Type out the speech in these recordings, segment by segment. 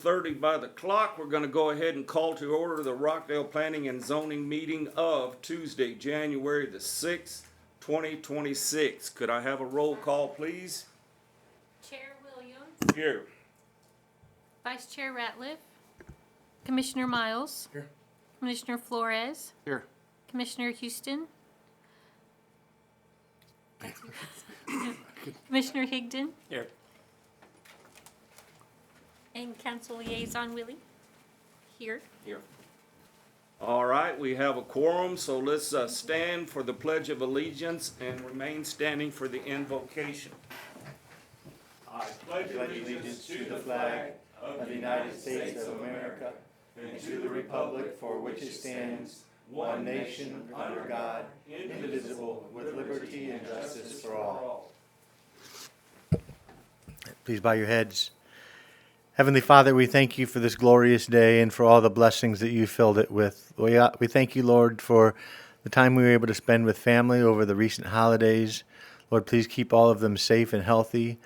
6:30 by the clock. We're going to go ahead and call to order the Rockdale Planning and Zoning meeting of Tuesday, January the 6th, 2026. Could I have a roll call, please? Chair Williams. Here. Vice Chair Ratliff. Commissioner Miles. Here. Commissioner Flores. Here. Commissioner Houston. Commissioner Higdon. Here. And Council Liaison Willie. Here. Here. All right, we have a quorum, so let's stand for the Pledge of Allegiance and remain standing for the invocation. I pledge allegiance to the flag of the United States of America and to the republic for which it stands, one nation, under God, indivisible, with liberty and justice for all. Please bow your heads. Heavenly Father, we thank you for this glorious day and for all the blessings that you filled it with. We thank you, Lord, for the time we were able to spend with family over the recent holidays. Lord, please keep all of them safe and healthy.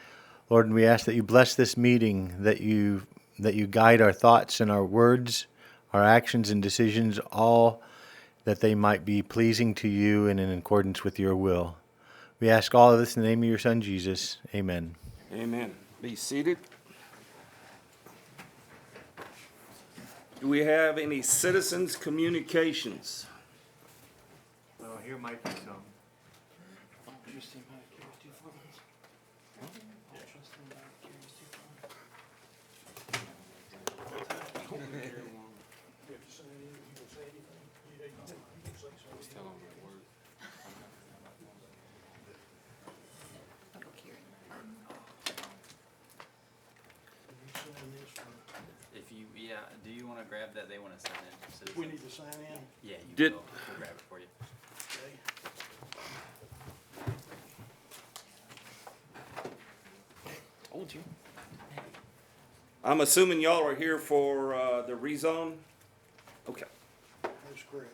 Lord, and we ask that you bless this meeting, that you guide our thoughts and our words, our actions and decisions, all that they might be pleasing to you and in accordance with your will. We ask all of this in the name of your Son, Jesus. Amen. Amen. Be seated. Do we have any citizens' communications? Well, here might be some. Do you want to grab that? They want to sign in. Citizen. We need to sign in. Yeah, you Did- will. We'll grab it for you. Okay. Told you. I'm assuming y'all are here for the rezone? Okay. That's correct.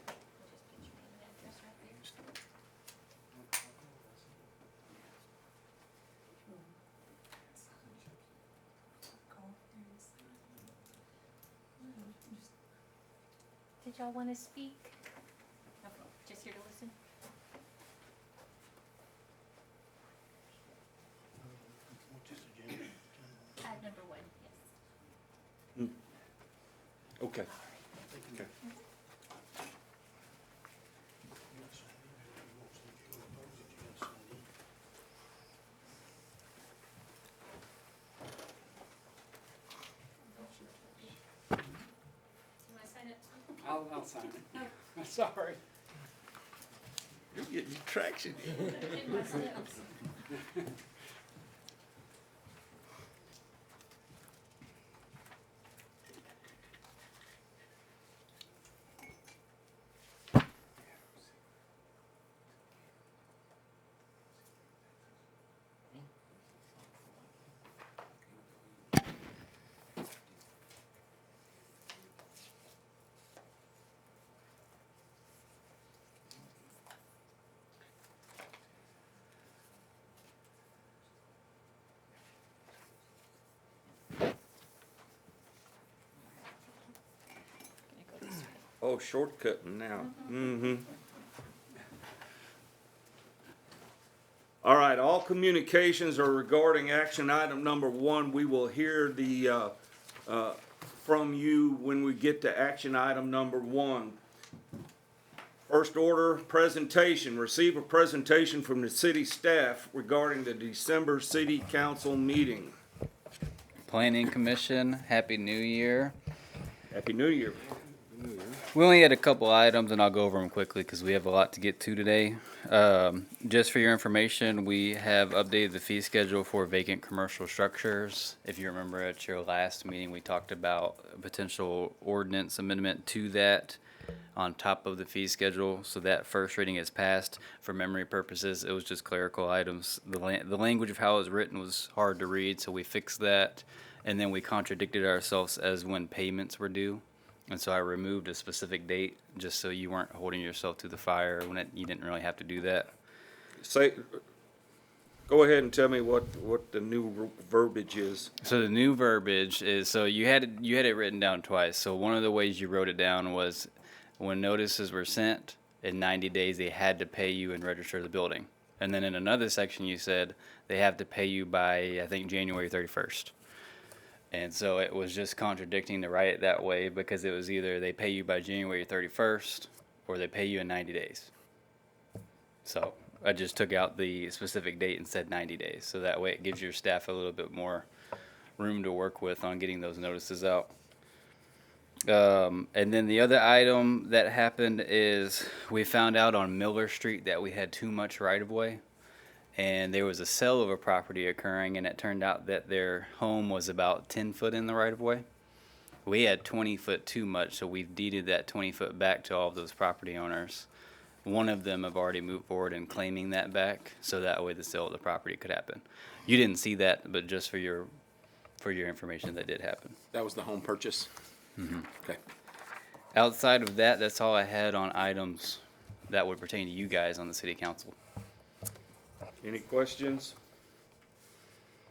Did y'all want to speak? Okay, just here to listen. What's this agenda? Number 1, yes. Okay. Okay. You want to sign up? I'll sign it. I'm sorry. You're getting traction. In my steps. Oh, shortcutting now. Mm-hmm. All right, all communications are regarding action item number 1. We will hear the from you when we get to action item number 1. First order, presentation. Receive a presentation from the city staff regarding the December city council meeting. Planning Commission, Happy New Year. Happy New Year. We only had a couple items, and I'll go over them quickly because we have a lot to get to today. Just for your information, we have updated the fee schedule for vacant commercial structures. If you remember at your last meeting, we talked about a potential ordinance amendment to that on top of the fee schedule. So that first reading is passed. For memory purposes, it was just clerical items. The language of how it was written was hard to read, so we fixed that. And then we contradicted ourselves as when payments were due. And so I removed a specific date just so you weren't holding yourself to the fire when you didn't really have to do that. Say, Go ahead and tell me what the new verbiage is. So the new verbiage is, so you had it written down twice. So one of the ways you wrote it down was when notices were sent, in 90 days they had to pay you and register the building. And then in another section you said they have to pay you by, I think, January 31st. And so it was just contradicting to write it that way, because it was either they pay you by January 31st or they pay you in 90 days. So I just took out the specific date and said 90 days. So that way it gives your staff a little bit more room to work with on getting those notices out. And then the other item that happened is we found out on Miller Street that we had too much right of way. And there was a sale of a property occurring, and it turned out that their home was about 10 foot in the right of way. We had 20 foot too much, so we've deeded that 20 foot back to all of those property owners. One of them have already moved forward in claiming that back, so that way the sale of the property could happen. You didn't see that, but just for your information, that did happen. That was the home purchase? Mm-hmm. Okay. Outside of that, that's all I had on items that would pertain to you guys on the city council. Any questions?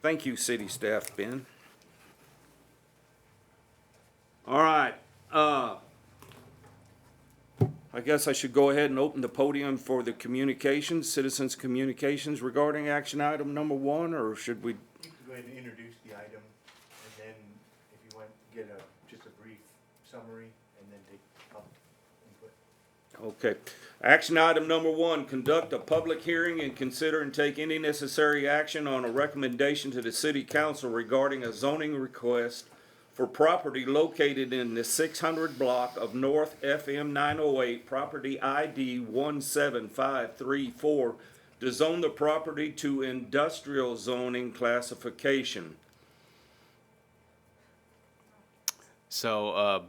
Thank you, city staff, Ben. All right, I guess I should go ahead and open the podium for the citizens' communications regarding action item number 1, or should we? You can go ahead and introduce the item, and then if you want, get just a brief summary, and then take public input. Okay. Action item number 1, conduct a public hearing and consider and take any necessary action on a recommendation to the city council regarding a zoning request for property located in the 600 block of North FM 908, property ID 17534, to zone the property to industrial zoning classification. So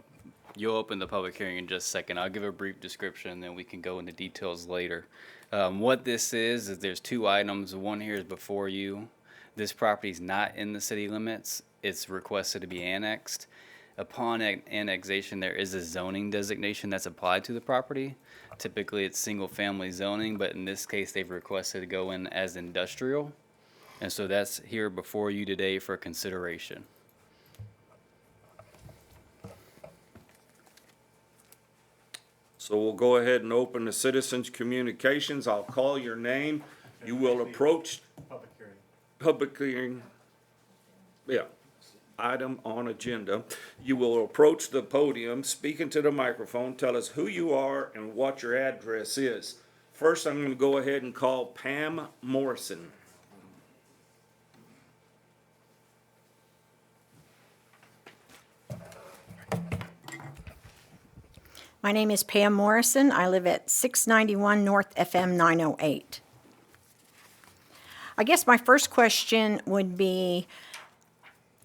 you'll open the public hearing in just a second. I'll give a brief description, and then we can go into details later. What this is there's 2 items. One here is before you. This property is not in the city limits. It's requested to be annexed. Upon annexation, there is a zoning designation that's applied to the property. Typically, it's single-family zoning, but in this case, they've requested to go in as industrial. And so that's here before you today for consideration. So we'll go ahead and open the citizens' communications. I'll call your name. You will approach Public hearing. item on agenda. You will approach the podium, speak into the microphone, tell us who you are and what your address is. First, I'm going to go ahead and call Pam Morrison. My name is Pam Morrison. I live at 691 North FM 908. I guess my first question would be,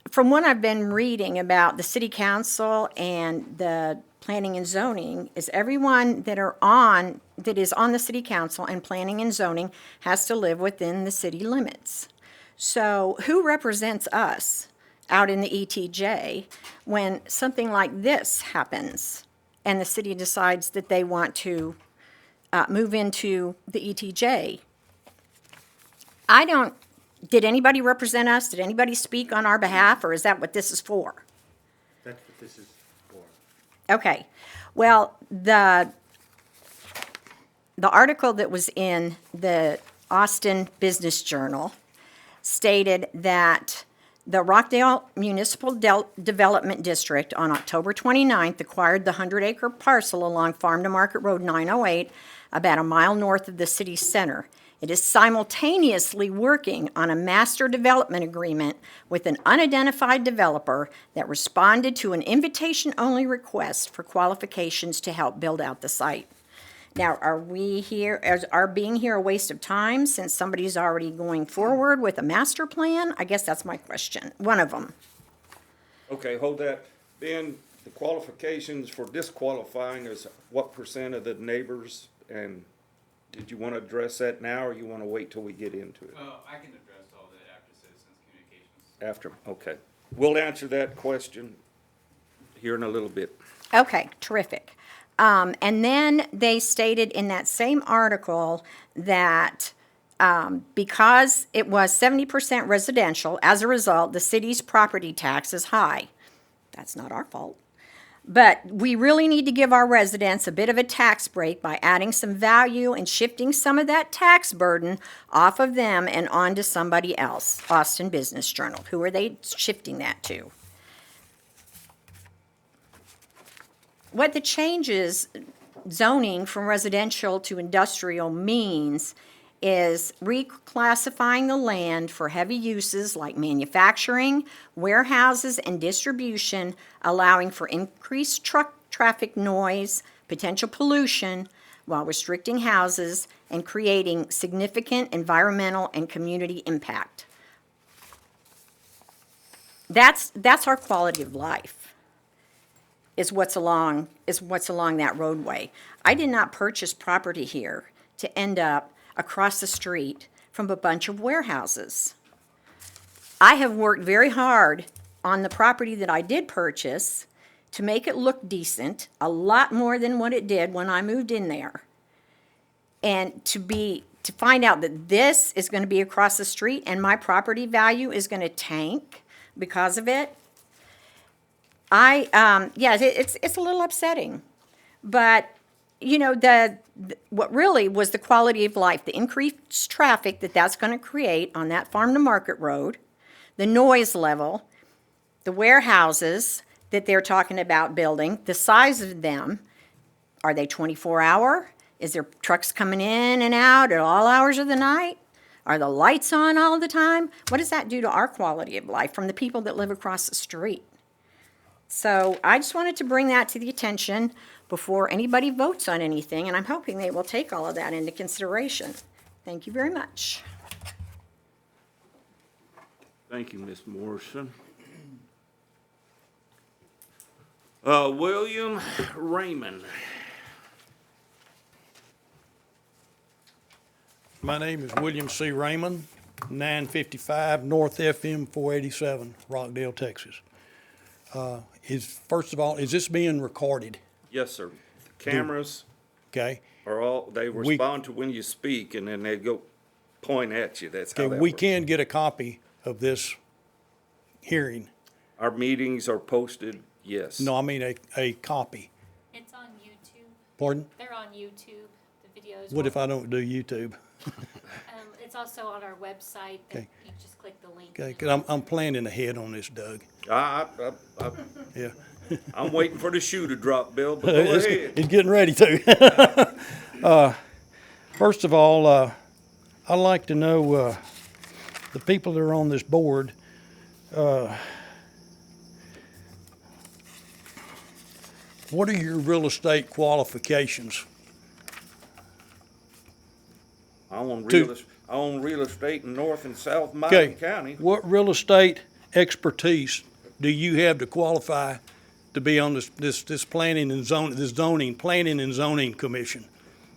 from what I've been reading about the city council and the planning and zoning, is everyone that is on the city council and planning and zoning has to live within the city limits. So who represents us out in the ETJ when something like this happens and the city decides that they want to move into the ETJ? Did anybody represent us? Did anybody speak on our behalf, or is that what this is for? That's what this is for. Okay. Well, the article that was in the Austin Business Journal stated that the Rockdale Municipal Development District on October 29th acquired the 100-acre parcel along Farm to Market Road 908, about a mile north of the city center. It is simultaneously working on a master development agreement with an unidentified developer that responded to an invitation-only request for qualifications to help build out the site. Now, is our being here a waste of time since somebody's already going forward with a master plan? I guess that's my question, one of them. Okay, hold that. Ben, the qualifications for disqualifying is what percent of the neighbors, and did you want to address that now, or you want to wait till we get into it? Well, I can address all that after citizens' communications. After, okay. We'll answer that question here in a little bit. Okay, terrific. And then they stated in that same article that Because it was 70% residential, as a result, the city's property tax is high. That's not our fault. But we really need to give our residents a bit of a tax break by adding some value and shifting some of that tax burden off of them and onto somebody else. Austin Business Journal. Who are they shifting that to? What the changes zoning from residential to industrial means is reclassifying the land for heavy uses like manufacturing, warehouses, and distribution, allowing for increased truck traffic noise, potential pollution, while restricting houses and creating significant environmental and community impact. That's our quality of life, is what's along that roadway. I did not purchase property here to end up across the street from a bunch of warehouses. I have worked very hard on the property that I did purchase to make it look decent, a lot more than what it did when I moved in there. And to find out that this is going to be across the street and my property value is going to tank because of it, it's a little upsetting. But you know, what really was the quality of life, the increased traffic that's going to create on that farm to market road, the noise level, the warehouses that they're talking about building, the size of them. Are they 24-hour? Is there trucks coming in and out at all hours of the night? Are the lights on all the time? What does that do to our quality of life from the people that live across the street? So I just wanted to bring that to the attention before anybody votes on anything, and I'm hoping they will take all of that into consideration. Thank you very much. Thank you, Ms. Morrison. William Raymond. My name is William C. Raymond, 955 North FM 487, Rockdale, Texas. First of all, is this being recorded? Yes, sir. The cameras Okay. they respond to when you speak, and then they go point at you. That's how Okay, that we works. can get a copy of this hearing. Our meetings are posted, yes. No, I mean a copy. It's on YouTube. Pardon? They're on YouTube, the videos. What if I don't do YouTube? It's also on our website. that Okay. You just click the link. Okay, 'cause I'm planning ahead on this, Doug. Yeah. I'm waiting for the shoe to drop, Bill, but go ahead. He's getting ready to. First of all, I'd like to know, the people that are on this board, what are your real estate qualifications? I own To- real estate in North and South Okay, Miami County. what real estate expertise do you have to qualify to be on this planning and planning and zoning commission?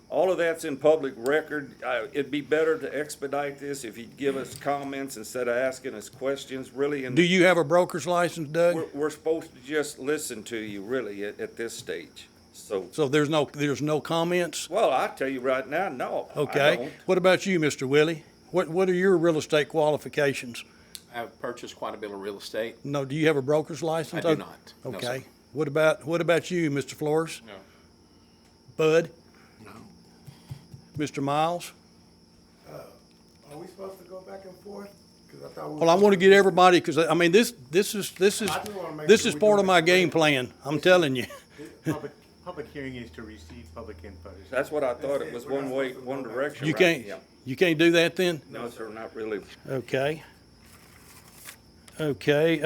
All of that's in public record. It'd be better to expedite this if you'd give us comments instead of asking us questions, really. And Do you have a broker's license, Doug? we're supposed to just listen to you, really, at this stage. So there's no comments? Well, I tell you right now, no. I Okay. don't. What about you, Mr. Willie? What are your real estate qualifications? I've purchased quite a bit of real estate. No, do you have a broker's license? I do not. No, Okay. sir. What about you, Mr. Flores? No. Bud? No. Mr. Miles? Are we supposed to go back and forth? 'Cause I thought we Well, I want to get everybody, because, I mean, this is I just wanna make this sure is we part do of it my game correct. plan. I'm telling you. Public hearing is to receive public input. That's what I thought. It was one way, one direction. You right? can't, Yeah. you can't do that then? No, sir, not really. Okay. Okay,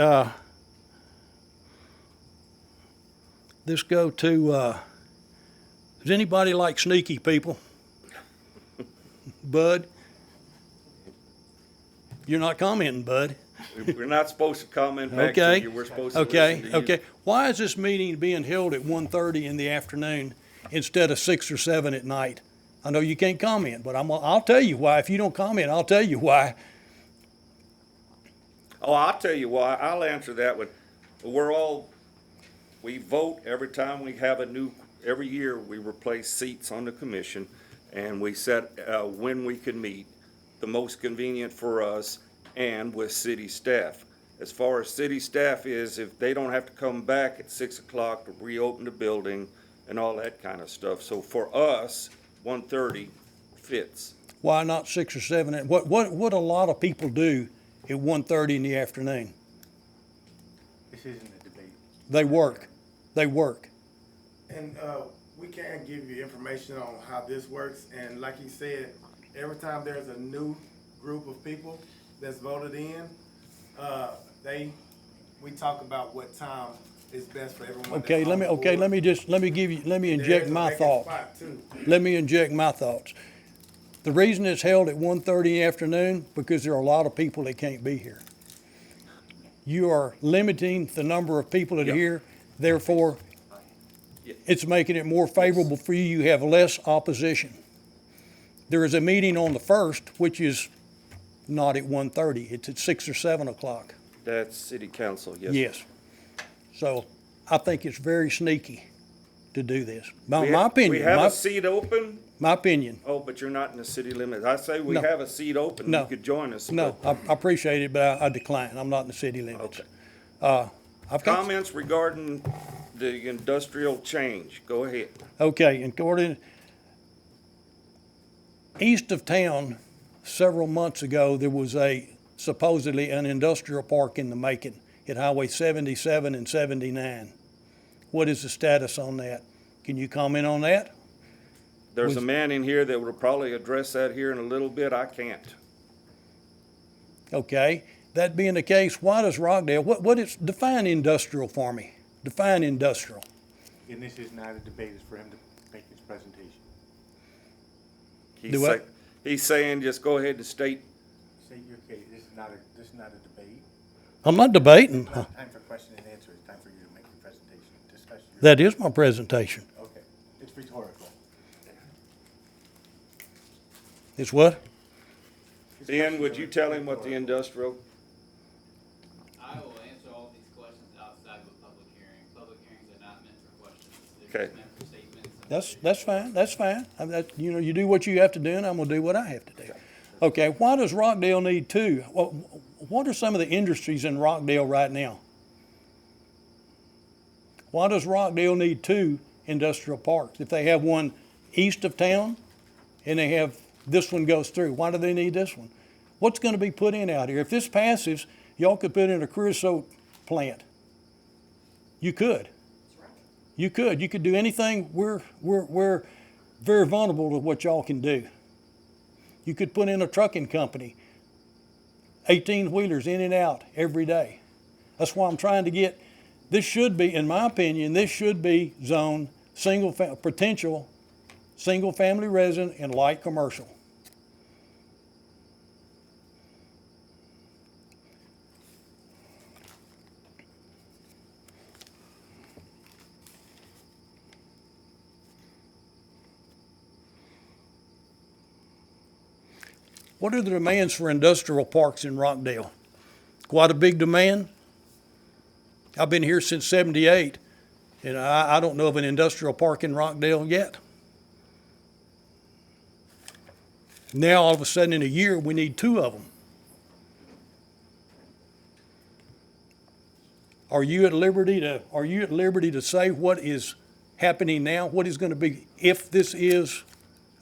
this go to, does anybody like sneaky people? Bud? You're not commenting, Bud. We're not supposed to comment back to Okay. you. We're supposed to listen to Okay, you. okay. Why is this meeting being held at 1:30 in the afternoon instead of 6 or 7 at night? I know you can't comment, but I'll tell you why. If you don't comment, I'll tell you why. Oh, I'll tell you why. I'll answer that one. We vote every time we have every year we replace seats on the commission, and we set when we can meet. the most convenient for us and with city staff. As far as city staff is, if they don't have to come back at 6 o'clock to reopen the building and all that kind of stuff. So for us, 1:30 fits. Why not 6 or 7? What a lot of people do at 1:30 in the afternoon? This isn't a debate. They work. They work. And we can give you information on how this works. And like he said, every time there's a new group of people that's voted in, we talk about what time is best for everyone. Okay, let me inject my thoughts. Let me inject my thoughts. The reason it's held at 1:30 in the afternoon, because there are a lot of people that can't be here. You are limiting the number of people that are here, therefore, it's making it more favorable for you. You have less opposition. There is a meeting on the 1st, which is not at 1:30. It's at 6 or 7 o'clock. That's city council, yes. Yes. So I think it's very sneaky to do this. We My have- opinion. We have a seat open. My opinion. Oh, but you're not in the city limits. I say we No. have a seat open. No. You could join us. No, but- I appreciate it, but I decline. I'm not in the city limits. Okay. I've got, Comments regarding the industrial change? Go ahead. okay, according, east of town, several months ago, there was supposedly an industrial park in the making at Highway 77 and 79. What is the status on that? Can you comment on that? There's a man in here that will probably address that here in a little bit. I can't. Okay, that being the case, why does Rockdale, what is, define industrial for me. Define industrial. And this is not a debate, it's for him to make his presentation. Do what? He's saying just go ahead and state. Say your case, this is not a debate. I'm not debating. It's not time for question and answer, it's time for you to make your presentation, discuss your. That is my presentation. Okay, it's rhetorical. It's what? Ben, would you tell him what the industrial? I will answer all these questions outside of a public hearing. Public hearings are not meant for questions. Okay. They're meant for statements. That's fine. You do what you have to do, and I'm gonna do what I have to do. Okay, why does Rockdale need two? What are some of the industries in Rockdale right now? Why does Rockdale need two industrial parks? If they have one east of town, and they have, this one goes through, why do they need this one? What's gonna be put in out here? If this passes, y'all could put in a creosote plant. You could. You could do anything. We're very vulnerable to what y'all can do. You could put in a trucking company, 18-wheelers in and out every day. That's why I'm trying to get, this should be, in my opinion, this should be zoned potential single-family resident and light commercial. What are the demands for industrial parks in Rockdale? Quite a big demand. I've been here since '78, and I don't know of an industrial park in Rockdale yet. Now, all of a sudden, in a year, we need two of them. Are you at liberty to say what is happening now? What is going to be, if this is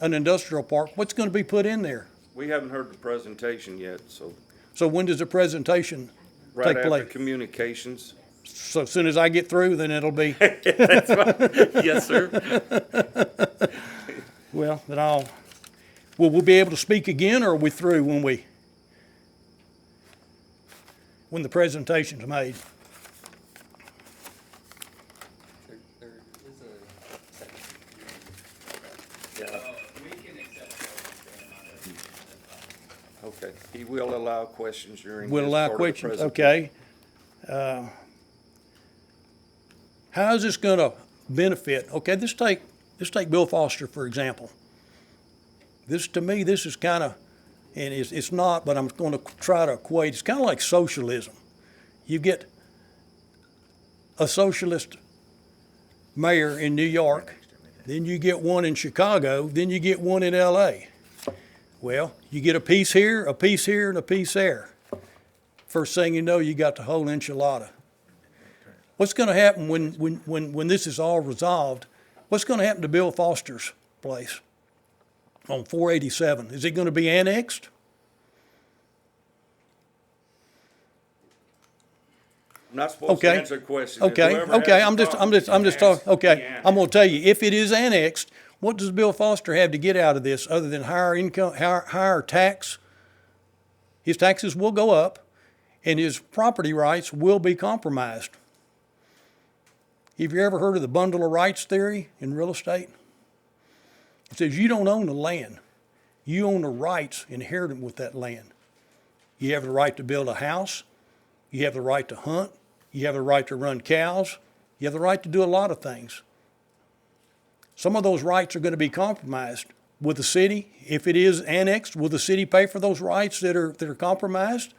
an industrial park, what's going to be put in there? We haven't heard the presentation yet, so So when does the presentation right take after place? communications. So as soon as I get through, then it'll be, Yes, sir. well, then will we be able to speak again, or are we through when the presentation's made? There is a second. We can accept questions. Okay, he will allow questions during We'll his allow part of the questions, presentation. okay. How is this gonna benefit? Okay, let's take Bill Foster, for example. This, to me, this is kinda, and it's not, but I'm gonna try to equate, it's kinda like socialism. You get a socialist mayor in New York, then you get one in Chicago, then you get one in LA. Well, you get a piece here, a piece here, and a piece there. First thing you know, you got the whole enchilada. What's gonna happen when this is all resolved? What's gonna happen to Bill Foster's place on 487? Is it gonna be annexed? I'm not supposed to Okay. answer questions. Okay, Whoever okay, has the I'm just problem talking, has okay, the I'm gonna answer. tell you, if it is annexed, what does Bill Foster have to get out of this other than higher income, higher tax? His taxes will go up and his property rights will be compromised. Have you ever heard of the bundle of rights theory in real estate? It says you don't own the land. You own the rights inherent with that land. You have the right to build a house. You have the right to hunt. You have the right to run cows. You have the right to do a lot of things. Some of those rights are going to be compromised. Will the city, if it is annexed, will the city pay for those rights that are compromised?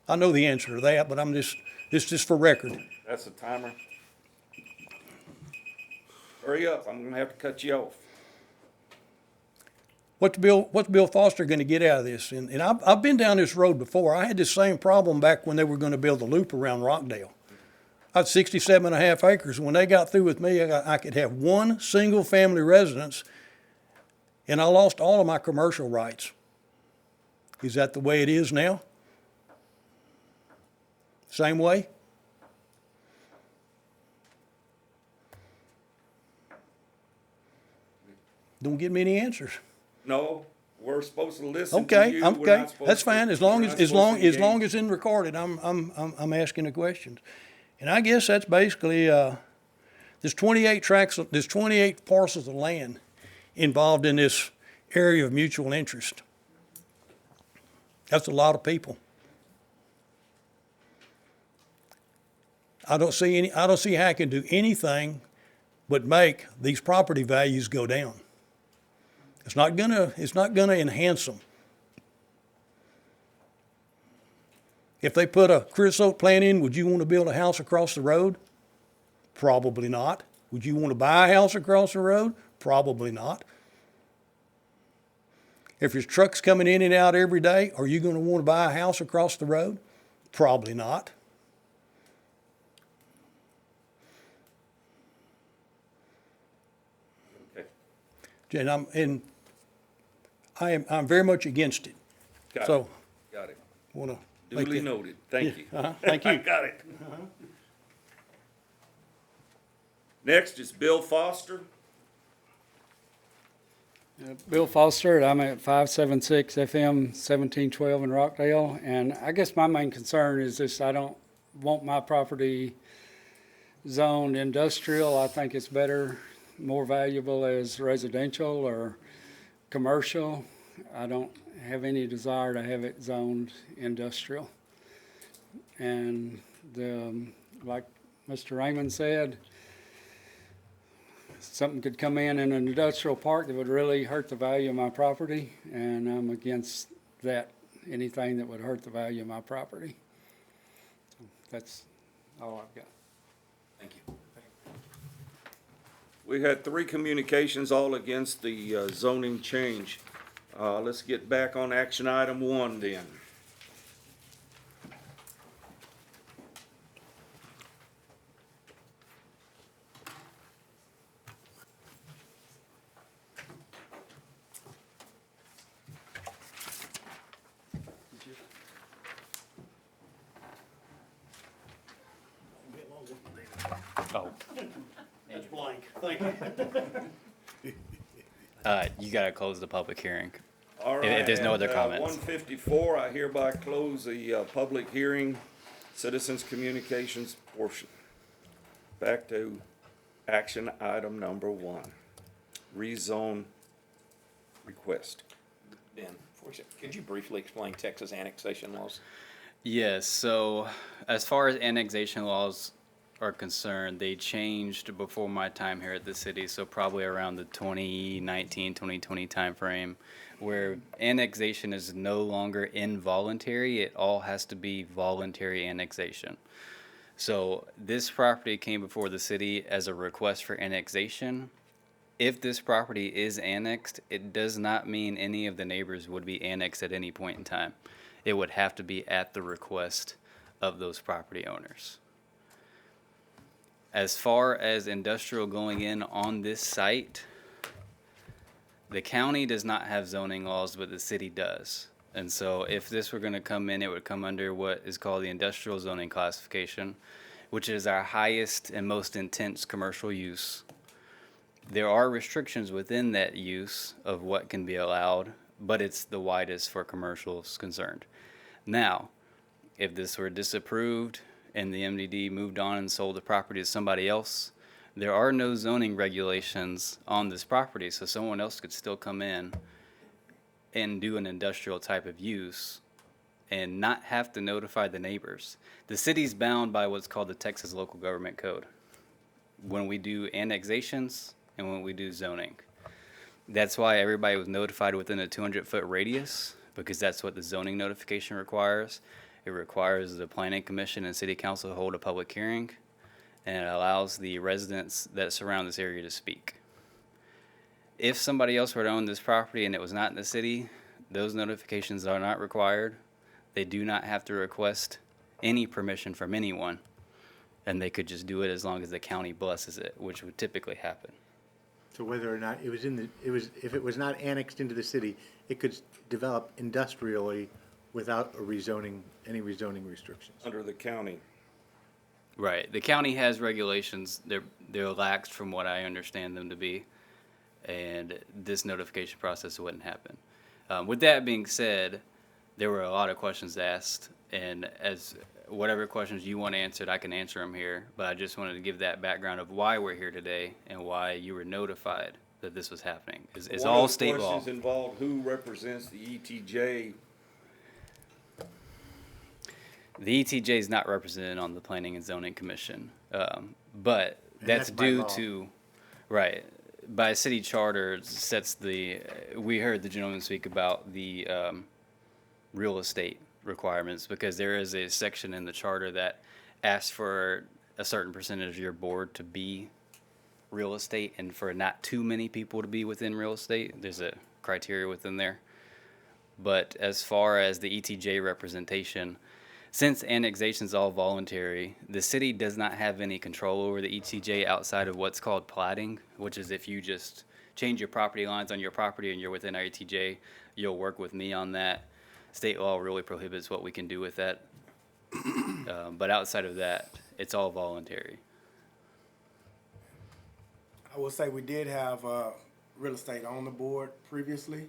I know the answer to that, but this is just for record. That's a timer. Hurry up, I'm gonna have to cut you off. What's Bill Foster going to get out of this? And I've been down this road before. I had this same problem back when they were going to build the loop around Rockdale. I had 67 and a half acres. When they got through with me, I could have one single family residence, and I lost all of my commercial rights. Is that the way it is now? Same way? Don't give me any answers. No, we're supposed to listen to Okay, you. We're okay, not supposed that's to- fine, as we're long not as supposed to engage. it's in recorded, I'm asking the questions. And I guess that's basically, there's 28 parcels of land involved in this area of mutual interest. That's a lot of people. I don't see how I can do anything but make these property values go down. It's not gonna enhance them. If they put a creosote plant in, would you want to build a house across the road? Probably not. Would you want to buy a house across the road? Probably not. If there's trucks coming in and out every day, are you going to want to buy a house across the road? Probably not. Okay. And I'm very much against it. Got it. So, Got it. want to Duly noted. Thank you. Thank you. Got it. Next is Bill Foster. Bill Foster, I'm at 576 FM 1712 in Rockdale, and I guess my main concern is this: I don't want my property zoned industrial. I think it's better, more valuable as residential or commercial. I don't have any desire to have it zoned industrial. And like Mr. Raymond said, something could come in an industrial park that would really hurt the value of my property, and I'm against that, anything that would hurt the value of my property. So that's all I've got. Thank you. We had 3 communications all against the zoning change. Let's get back on action item 1 then. Oh, That's blank. Thank you. you gotta close the public hearing. All right. If there's no other at, comments. 154, I hereby close the public hearing, citizens communications portion. Back to action item number 1, rezone request. Ben, could you briefly explain Texas annexation laws? Yes, so as far as annexation laws are concerned, they changed before my time here at the city, so probably around the 2019, 2020 timeframe, where annexation is no longer involuntary. It all has to be voluntary annexation. So this property came before the city as a request for annexation, if this property is annexed, it does not mean any of the neighbors would be annexed at any point in time. It would have to be at the request of those property owners. As far as industrial going in on this site, the county does not have zoning laws, but the city does. And so if this were going to come in, it would come under what is called the industrial zoning classification, which is our highest and most intense commercial use. There are restrictions within that use of what can be allowed, but it's the widest for commercials concerned. Now, if this were disapproved and the MDD moved on and sold the property to somebody else, there are no zoning regulations on this property, so someone else could still come in and do an industrial type of use and not have to notify the neighbors. The city's bound by what's called the Texas Local Government Code when we do annexations and when we do zoning. That's why everybody was notified within a 200-foot radius, because that's what the zoning notification requires. It requires the planning commission and city council to hold a public hearing, and it allows the residents that surround this area to speak. If somebody else were to own this property and it was not in the city, those notifications are not required. They do not have to request any permission from anyone, and they could just do it as long as the county blesses it, which would typically happen. So whether or not if it was not annexed into the city, it could develop industrially without any rezoning restrictions. Under the county. Right. The county has regulations. They're laxed from what I understand them to be, and this notification process wouldn't happen. With that being said, there were a lot of questions asked, and as whatever questions you want answered, I can answer them here, but I just wanted to give that background of why we're here today and why you were notified that this was happening. It's all state law. One of the questions involved who represents the ETJ. The ETJ is not represented on the Planning and Zoning Commission, but that's due to, right, by city charter sets the, we heard the gentleman speak about the real estate requirements, because there is a section in the charter that asks for a certain percentage of your board to be real estate, and for not too many people to be within real estate. There's a criteria within there. But as far as the ETJ representation, since annexation is all voluntary, the city does not have any control over the ETJ outside of what's called platting, which is if you just change your property lines on your property and you're within our ETJ, you'll work with me on that. State law really prohibits what we can do with that. But outside of that, it's all voluntary. I will say we did have real estate on the board previously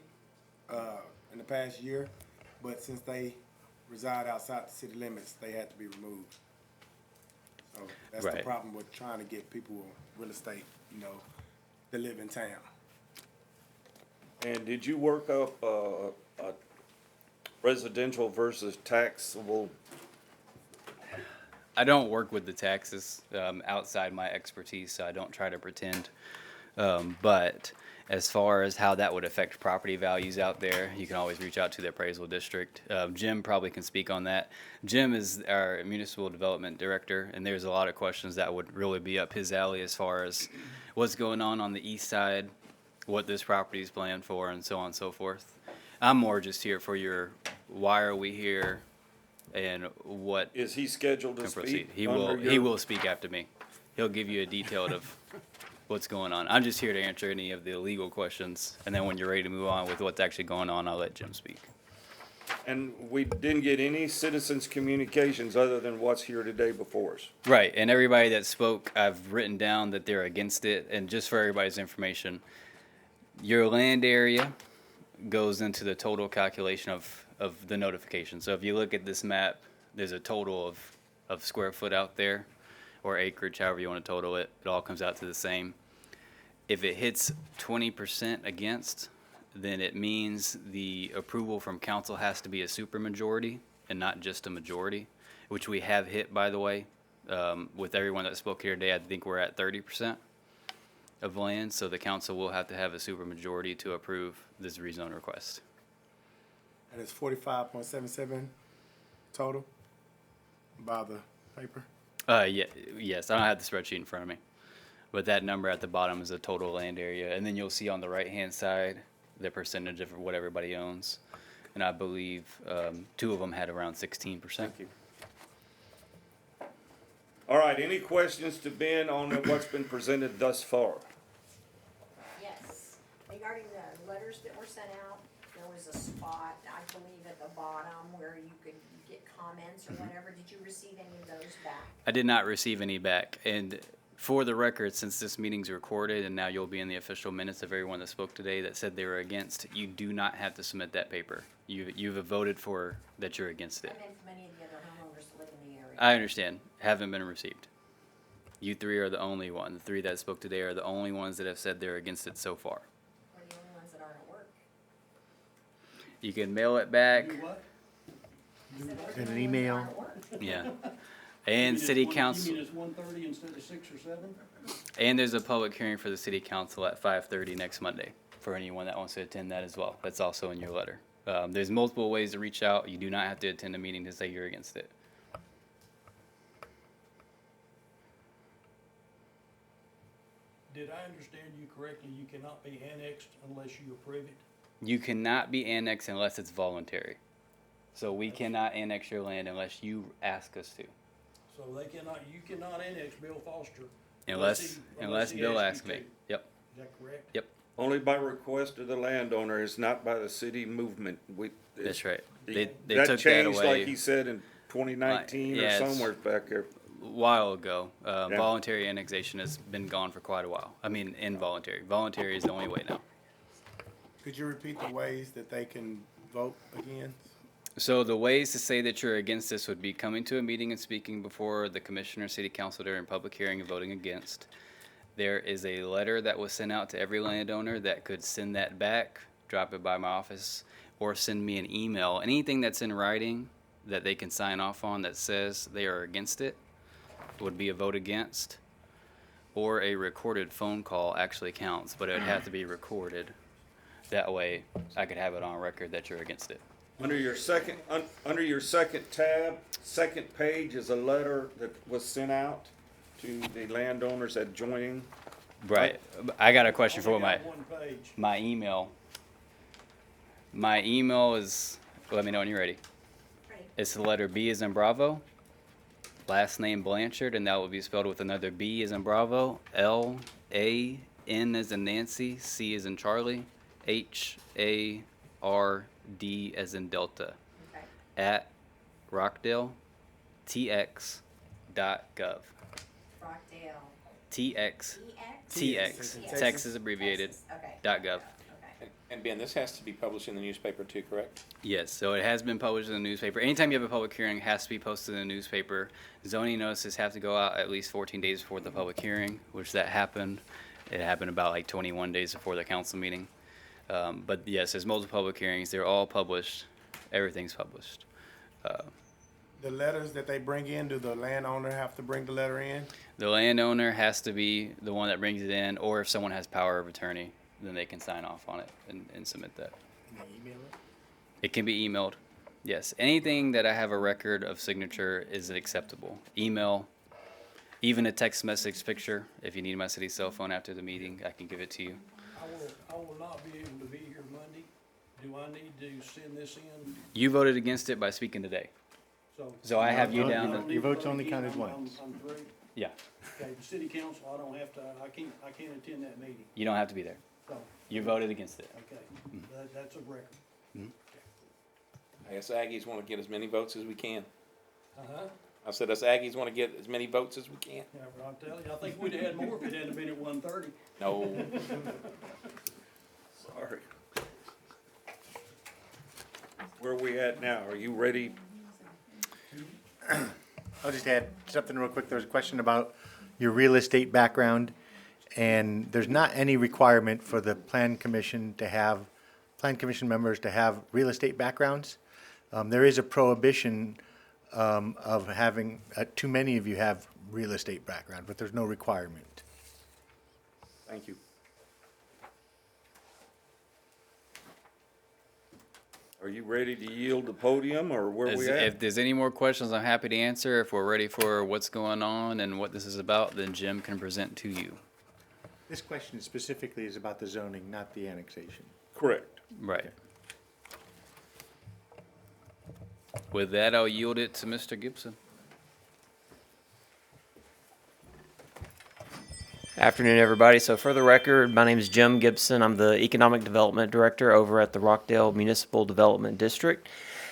in the past year, but since they reside outside the city limits, they had to be removed. So that's the Right. problem with trying to get people real estate, that live in town. And did you work up a residential versus taxable? I don't work with the taxes outside my expertise, so I don't try to pretend. But as far as how that would affect property values out there, you can always reach out to the appraisal district. Jim probably can speak on that. Jim is our municipal development director, and there's a lot of questions that would really be up his alley as far as what's going on the east side, what this property is planned for, and so on and so forth. I'm more just here for your, why are we here, and what Is he scheduled to can proceed. speak? He under will speak after me. He'll give you a detailed of what's going on. I'm just here to answer any of the legal questions, and then when you're ready to move on with what's actually going on, I'll let Jim speak. And we didn't get any citizens' communications other than what's here today before us. Right, and everybody that spoke, I've written down that they're against it, and just for everybody's information, your land area goes into the total calculation of the notification. So if you look at this map, there's a total of square foot out there, or acreage, however you want to total it. It all comes out to the same. If it hits 20% against, then it means the approval from council has to be a supermajority and not just a majority, which we have hit, by the way. With everyone that spoke here today, I think we're at 30% of land, so the council will have to have a supermajority to approve this rezone request. And it's 45.77 total by the paper. Yes, I don't have the spreadsheet in front of me. But that number at the bottom is the total land area, and then you'll see on the right-hand side the percentage of what everybody owns. And I believe 2 of them had around 16%. Thank you. All right, any questions to Ben on what's been presented thus far? Yes, regarding the letters that were sent out, there was a spot, I believe at the bottom, where you could get comments or whatever. Did you receive any of those back? I did not receive any back. And for the record, since this meeting's recorded and now you'll be in the official minutes of everyone that spoke today that said they were against, you do not have to submit that paper. You've voted for that you're against it. I meant many of the other homeowners that live in the area. I understand. Haven't been received. You 3 are the only one. The 3 that spoke today are the only ones that have said they're against it so far. We're the only ones that aren't at work. You can mail it back. Send an email. Yeah. And city You council. mean it's 1:30 instead of 6 or 7? And there's a public hearing for the city council at 5:30 next Monday for anyone that wants to attend that as well. That's also in your letter. There's multiple ways to reach out. You do not have to attend a meeting to say you're against it. Did I understand you correctly? You cannot be annexed unless you approve it? You cannot be annexed unless it's voluntary. So we cannot annex your land unless you ask us to. So you cannot annex Bill Foster. Unless he Bill asks asks you me. to. Yep. Is that correct? Yep. Only by request of the landowner, it's not by the city movement. That's right. They took That that changed, away. like he said, in 2019 Yeah, or it's- somewhere back there. While ago. Voluntary annexation has been gone for quite a while. I mean, involuntary. Voluntary is the only way now. Could you repeat the ways that they can vote again? So the ways to say that you're against this would be coming to a meeting and speaking before the commissioner, city council during public hearing and voting against. There is a letter that was sent out to every landowner that could send that back, drop it by my office, or send me an email. Anything that's in writing that they can sign off on that says they are against it would be a vote against. Or a recorded phone call actually counts, but it would have to be recorded. That way I could have it on record that you're against it. Under your second tab, second page is a letter that was sent out to the landowners adjoining. Right. I got a question for Only my got one page. my email. My email is, let me know when you're ready. Ready? It's the letter B as in Bravo, last name Blanchard, and that will be spelled with another B as in Bravo, L, A, N as in Nancy, C as in Charlie, H, A, R, D as in Delta, Okay. at Rockdale, TX.gov. Rockdale. TX, EX? TX, Texas abbreviated, Okay. .gov. Okay. And Ben, this has to be published in the newspaper too, correct? Yes, so it has been published in the newspaper. Anytime you have a public hearing, it has to be posted in the newspaper. Zoning notices have to go out at least 14 days before the public hearing, which that happened. It happened about like 21 days before the council meeting. But yes, there's multiple public hearings. They're all published. Everything's published. The letters that they bring in, do the landowner have to bring the letter in? The landowner has to be the one that brings it in, or if someone has power of attorney, then they can sign off on it and submit that. Can they email it? It can be emailed. Yes, anything that I have a record of signature is acceptable. Email, even a text message picture. If you need my city cell phone after the meeting, I can give it to you. I will not be able to be here Monday. Do I need to send this in? You voted against it by speaking today. So I have you No, down. no, to- your vote's only Again, counted I'm- once. I'm through. Yeah, Okay, the city council, I don't have to, I can't attend that meeting, you don't have to be there. so, You voted against it. okay, that's a record. I guess Aggies want to get as many votes as we can. Uh-huh, I said us Aggies want to get as many votes as we can. yeah, but I'll tell you, I think we'd have had more if it hadn't been at 1:30. No. Sorry. Where are we at now? Are you ready? I'll just add something real quick. There was a question about your real estate background, and there's not any requirement for the plan commission members to have real estate backgrounds. There is a prohibition of having, too many of you have real estate background, but there's no requirement. Thank you. Are you ready to yield the podium, or where we at? If there's any more questions, I'm happy to answer. If we're ready for what's going on and what this is about, then Jim can present to you. This question specifically is about the zoning, not the annexation. Correct. Right. With that, I'll yield it to Mr. Gibson. Afternoon, everybody. So for the record, my name is Jim Gibson. I'm the Economic Development Director over at the Rockdale Municipal Development District.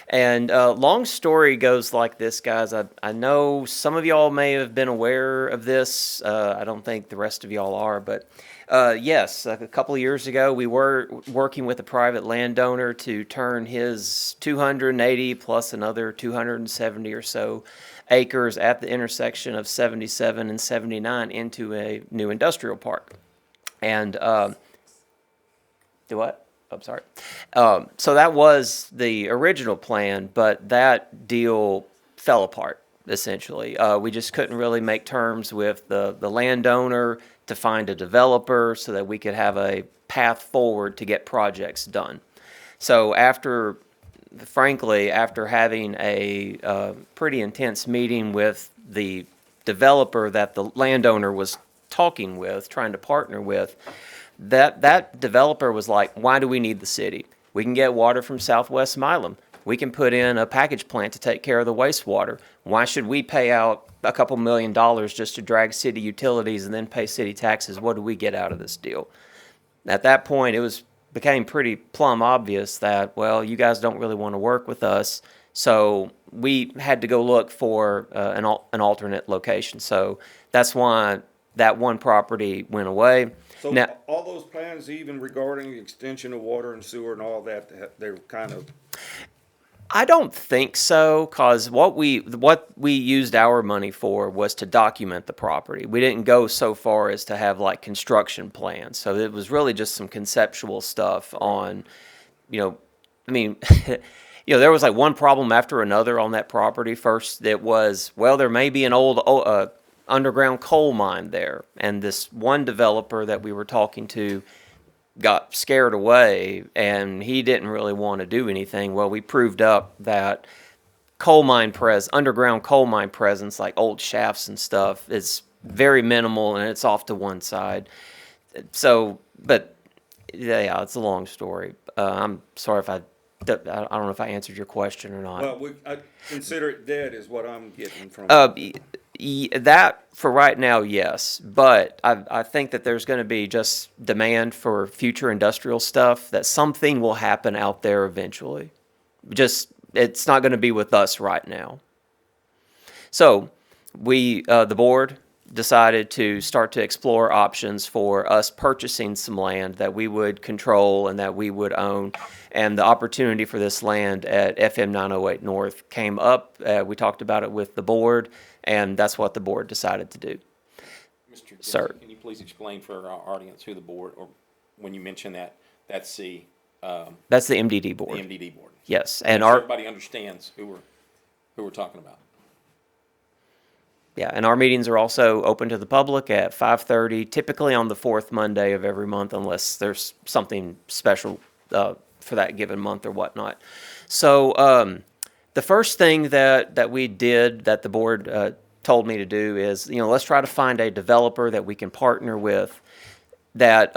And long story goes like this, guys. I know some of y'all may have been aware of this. I don't think the rest of y'all are, but yes, a couple of years ago, we were working with a private landowner to turn his 280 plus another 270 or so acres at the intersection of 77 and 79 into a new industrial park. And do what? I'm sorry. So that was the original plan, but that deal fell apart, essentially. We just couldn't really make terms with the landowner to find a developer so that we could have a path forward to get projects done. So frankly, after having a pretty intense meeting with the developer that the landowner was talking with, trying to partner with, that developer was like, why do we need the city? We can get water from Southwest Milam. We can put in a package plant to take care of the wastewater. Why should we pay out a couple $1 million just to drag city utilities and then pay city taxes? What do we get out of this deal? At that point, became pretty plumb obvious that, well, you guys don't really want to work with us. So we had to go look for an alternate location. So that's why that one property went away. So Now, all those plans, even regarding the extension of water and sewer and all that, they're kind of, I don't think so, because what we used our money for was to document the property. We didn't go so far as to have like construction plans. So it was really just some conceptual stuff on, I mean, there was like one problem after another on that property. First, it was, well, there may be an old underground coal mine there, and this one developer that we were talking to got scared away, and he didn't really want to do anything. Well, we proved up that underground coal mine presence, like old shafts and stuff, is very minimal, and it's off to one side. So, but yeah, it's a long story. I'm sorry if I don't know if I answered your question or not. well, I consider it dead is what I'm getting from. That for right now, yes, but I think that there's going to be just demand for future industrial stuff, that something will happen out there eventually. Just, it's not going to be with us right now. So the board decided to start to explore options for us purchasing some land that we would control and that we would own. And the opportunity for this land at FM 908 North came up. We talked about it with the board, and that's what the board decided to do. Mr. Gibson, Sir. can you please explain for our audience who the board, or when you mention that's the That's the MDD board. the MDD board? Yes, and So our everybody understands who we're talking about. Yeah, and our meetings are also open to the public at 5:30, typically on the fourth Monday of every month, unless there's something special for that given month or whatnot. So the first thing that we did, that the board told me to do, is let's try to find a developer that we can partner with, that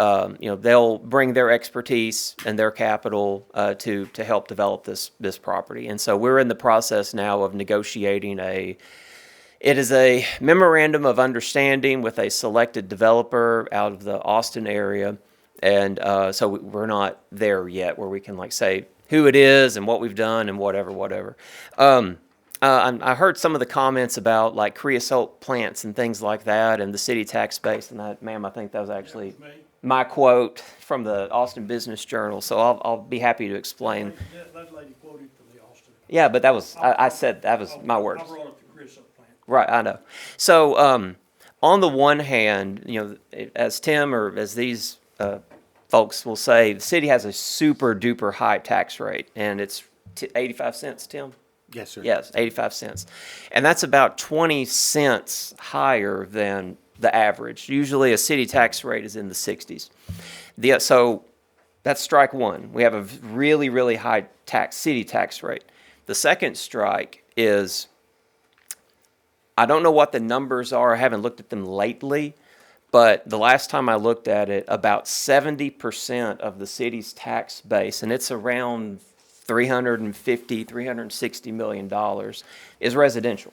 they'll bring their expertise and their capital to help develop this property. And so we're in the process now of negotiating It is a memorandum of understanding with a selected developer out of the Austin area. And so we're not there yet where we can say who it is and what we've done and whatever. I heard some of the comments about creosote plants and things like that and the city tax base. And ma'am, I think that was actually my quote from the Austin Business Journal. So I'll be happy to explain. That lady quoted from the Austin. Yeah, but that was, I said that was my words. I brought up the creosote plant. Right, I know. So, on the one hand, as Tim or as these folks will say, the city has a super duper high tax rate, and it's 85 cents, Tim? Yes, sir. Yes, 85 cents. And that's about 20 cents higher than the average. Usually a city tax rate is in the 60s. So that's strike one. We have a really, really high city tax rate. The second strike is, I don't know what the numbers are. I haven't looked at them lately, But the last time I looked at it, about 70% of the city's tax base, and it's around $360 million, is residential.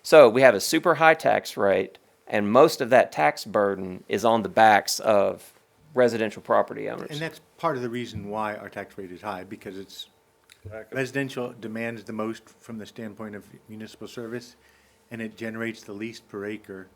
So we have a super high tax rate, and most of that tax burden is on the backs of residential property owners. And that's part of the reason why our tax rate is high, because it's residential demands the most from the standpoint of municipal service, and it generates the least per acre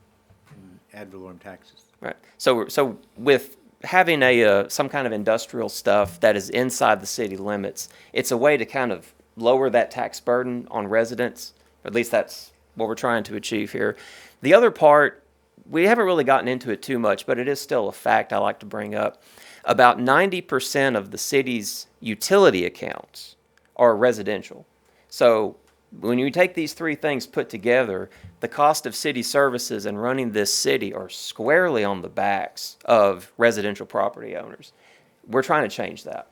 in ad valorem taxes. Right. So with having some kind of industrial stuff that is inside the city limits, it's a way to kind of lower that tax burden on residents. At least that's what we're trying to achieve here. The other part, we haven't really gotten into it too much, but it is still a fact I like to bring up. About 90% of the city's utility accounts are residential. So when you take these three things put together, the cost of city services and running this city are squarely on the backs of residential property owners. We're trying to change that.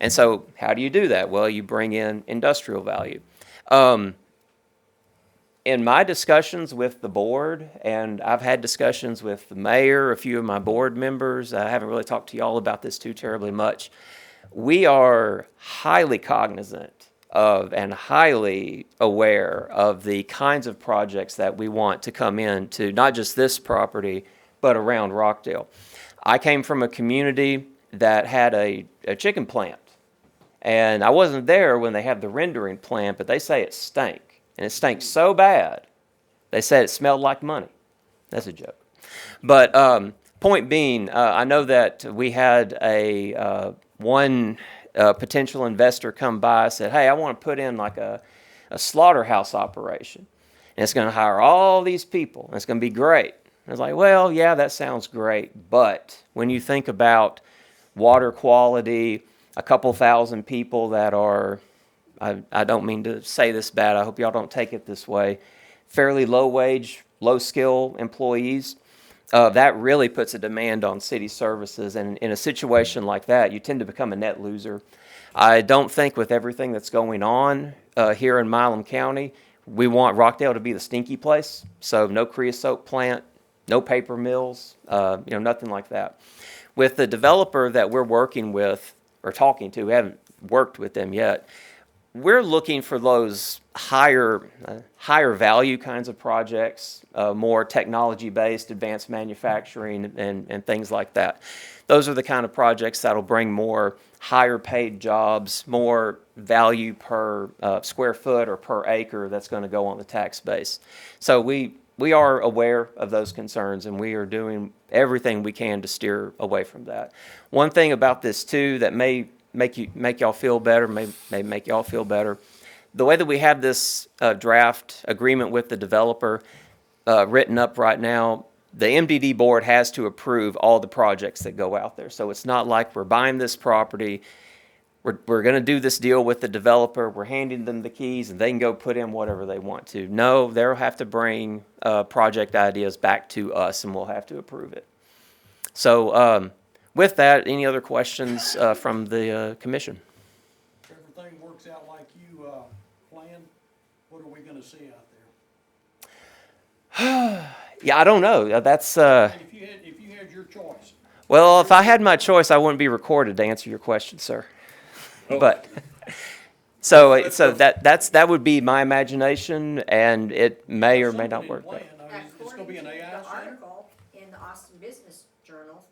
And so how do you do that? Well, you bring in industrial value. In my discussions with the board, and I've had discussions with the mayor, a few of my board members, I haven't really talked to y'all about this too terribly much. We are highly cognizant of and highly aware of the kinds of projects that we want to come into not just this property, but around Rockdale. I came from a community that had a chicken plant, and I wasn't there when they had the rendering plant, but they say it stank. And it stank so bad, they said it smelled like money. That's a joke. But point being, I know that we had one potential investor come by and said, hey, I want to put in like a slaughterhouse operation. And it's going to hire all these people. And it's going to be great. And I was like, well, yeah, that sounds great. But when you think about water quality, a couple thousand people that are, I don't mean to say this bad, I hope y'all don't take it this way, fairly low wage, low skill employees, that really puts a demand on city services. And in a situation like that, you tend to become a net loser. I don't think with everything that's going on here in Milam County, we want Rockdale to be the stinky place. So no creosote plant, no paper mills, nothing like that. With the developer that we're working with or talking to, we haven't worked with them yet, we're looking for those higher value kinds of projects, more technology-based, advanced manufacturing, and things like that. Those are the kind of projects that'll bring more higher-paid jobs, more value per square foot or per acre that's going to go on the tax base. So we are aware of those concerns, and we are doing everything we can to steer away from that. One thing about this, too, that may make y'all feel better, may make y'all feel better. The way that we have this draft agreement with the developer written up right now, the MDD board has to approve all the projects that go out there. So it's not like we're buying this property, we're going to do this deal with the developer, we're handing them the keys, and they can go put in whatever they want to. No, they'll have to bring project ideas back to us, and we'll have to approve it. So with that, any other questions from the commission? If everything works out like you planned, what are we gonna see out there? Yeah, I don't know. That's If you had your choice. well, if I had my choice, I wouldn't be recorded to answer your question, sir. But so that would be my imagination, and it may or may not work. It's going to be an AI center? Article in the Austin Business Journal,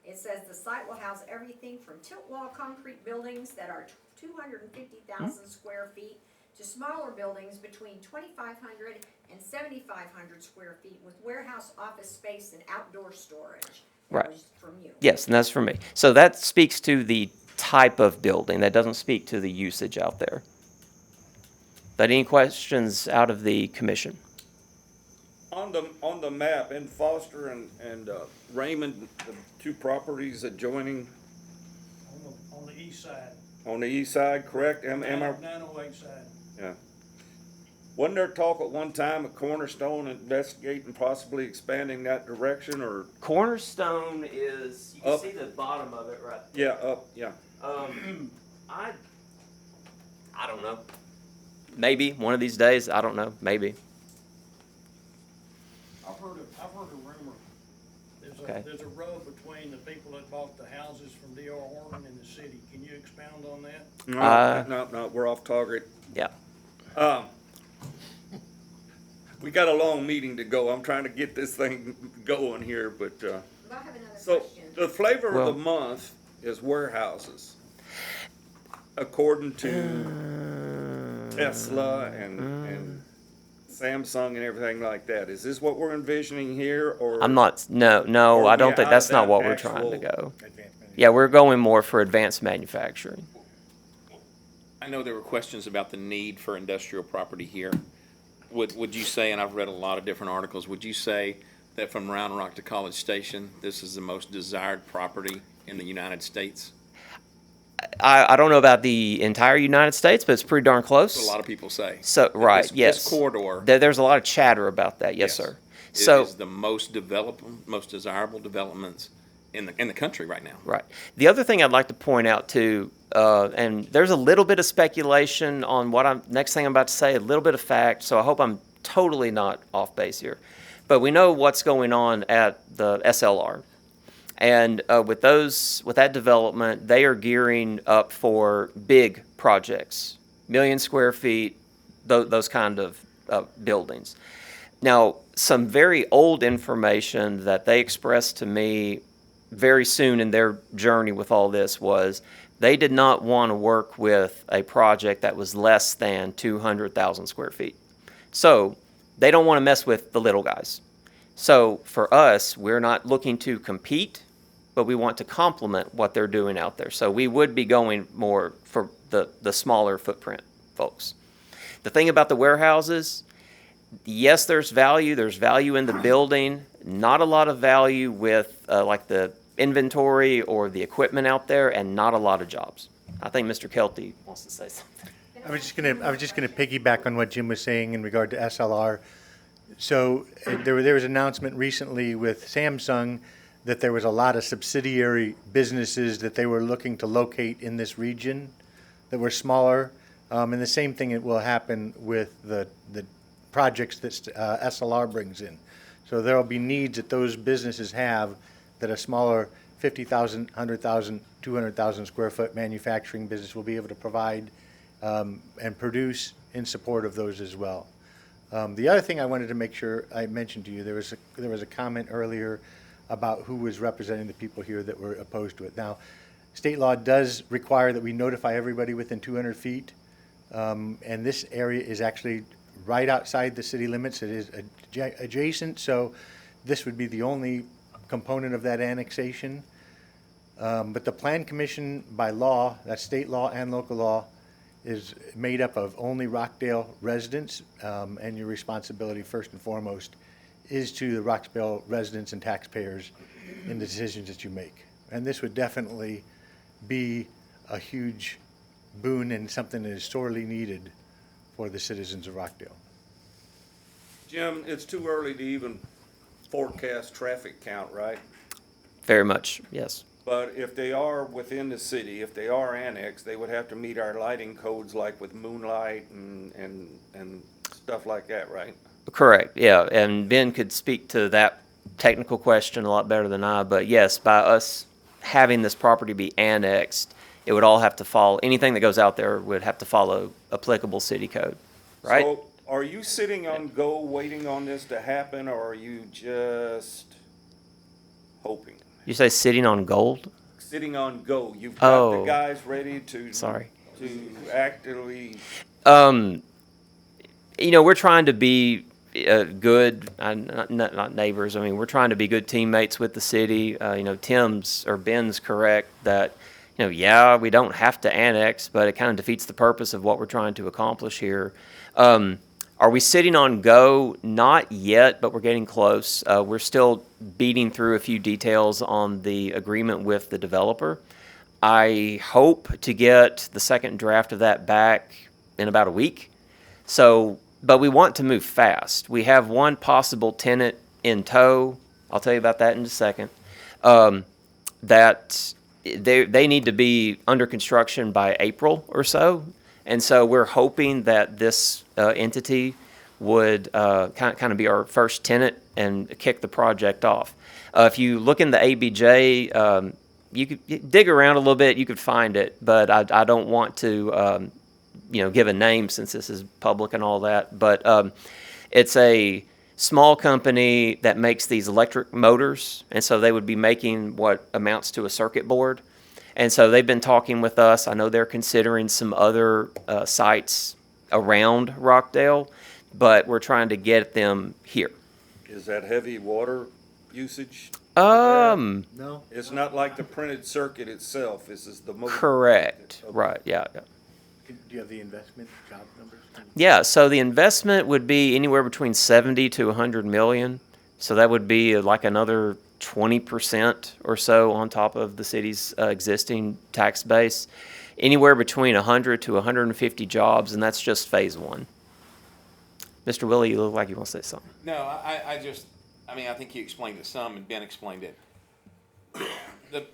it says the site will house everything from tilt wall concrete buildings that are 250,000 square feet to smaller buildings between 2,500 and 7,500 square feet with warehouse, office space, and outdoor storage. That Right. was from you. Yes, and that's for me. So that speaks to the type of building. That doesn't speak to the usage out there. But any questions out of the commission? On the map, in Foster and Raymond, the two properties adjoining On the east side. on the east side, correct? Am I? 908 side. Yeah. Wasn't there talk at one time of Cornerstone investigating possibly expanding that direction, or? Cornerstone is, you can Up. see the bottom of it right Yeah, up, yeah. I don't know. Maybe one of these days. I don't know. Maybe. I've heard a rumor. There's Okay. there's a rub between the people that bought the houses from D.R. Horton and the city. Can you expound on that? No, we're off target. Yeah. We got a long meeting to go. I'm trying to get this thing going here, but, so the flavor of Well- the month is warehouses. According to Tesla and Samsung and everything like that. Is this what we're envisioning here, or? I'm not. No, Or I are don't we think out that's of not that what we're trying to actual- go. Yeah, we're going more for advanced manufacturing. I know there were questions about the need for industrial property here. Would you say, and I've read a lot of different articles, would you say that from Round Rock to College Station, this is the most desired property in the United States? I don't know about the entire United States, but it's pretty darn close. That's what a lot of people say. So That right, this- yes. This corridor There's a lot of chatter about that. Yes, sir. So is the most developed, most desirable developments in the country right now. right. The other thing I'd like to point out too, and there's a little bit of speculation on what next thing I'm about to say, a little bit of fact. So I hope I'm totally not off base here, but we know what's going on at the SLR. And with that development, they are gearing up for big projects, 1,000,000 square feet, those kind of buildings. Now, some very old information that they expressed to me very soon in their journey with all this was they did not want to work with a project that was less than 200,000 square feet. So they don't want to mess with the little guys. So for us, we're not looking to compete, but we want to complement what they're doing out there. So we would be going more for the smaller footprint folks. The thing about the warehouses, yes, there's value. There's value in the building. Not a lot of value with like the inventory or the equipment out there, and not a lot of jobs. I think Mr. Kelty wants to say something. I was just gonna piggyback on what Jim was saying in regard to SLR. So there was an announcement recently with Samsung that there was a lot of subsidiary businesses that they were looking to locate in this region that were smaller. And the same thing it will happen with the projects that SLR brings in. So there will be needs that those businesses have that a smaller 50,000, 100,000, 200,000 square foot manufacturing business will be able to provide and produce in support of those as well. The other thing I wanted to make sure I mentioned to you, there was a comment earlier about who was representing the people here that were opposed to it. Now, state law does require that we notify everybody within 200 feet, and this area is actually right outside the city limits. It is adjacent, so this would be the only component of that annexation. But the Plan Commission by law, that's state law and local law, is made up of only Rockdale residents, and your responsibility first and foremost is to the Rockdale residents and taxpayers in the decisions that you make. And this would definitely be a huge boon and something that is sorely needed for the citizens of Rockdale. Jim, it's too early to even forecast traffic count, right? Very much, yes. But if they are within the city, if they are annexed, they would have to meet our lighting codes like with moonlight and stuff like that, right? Correct, yeah, and Ben could speak to that technical question a lot better than I, but yes, by us having this property be annexed, it would all have to follow, anything that goes out there would have to follow applicable city code, right? So are you sitting on go waiting on this to happen, or are you just hoping? You say sitting on gold? Sitting on go. You've got the Oh. guys ready to Sorry. to actively. You know, we're trying to be good, not neighbors. I mean, we're trying to be good teammates with the city. You know, Ben's correct that, you know, yeah, we don't have to annex, but it kind of defeats the purpose of what we're trying to accomplish here. Are we sitting on go? Not yet, but we're getting close. We're still beating through a few details on the agreement with the developer. I hope to get the second draft of that back in about a week. So, but we want to move fast. We have one possible tenant in tow. I'll tell you about that in a second. That they need to be under construction by April or so. And so we're hoping that this entity would kind of be our first tenant and kick the project off. If you look in the ABJ, you could dig around a little bit, you could find it, but I don't want to give a name since this is public and all that. But it's a small company that makes these electric motors, and so they would be making what amounts to a circuit board. And so they've been talking with us. I know they're considering some other sites around Rockdale, but we're trying to get them here. Is that heavy water usage? No. It's not like the printed circuit itself, this is the motor. Correct. Okay. Right. Yeah. Do you have the investment job numbers? Yeah. So the investment would be anywhere between 70 to 100 million. So that would be like another 20% or so on top of the city's existing tax base. Anywhere between 100 to 150 jobs, and that's just phase one. Mr. Willie, you look like you want to say something. No, I think you explained it some, and Ben explained it.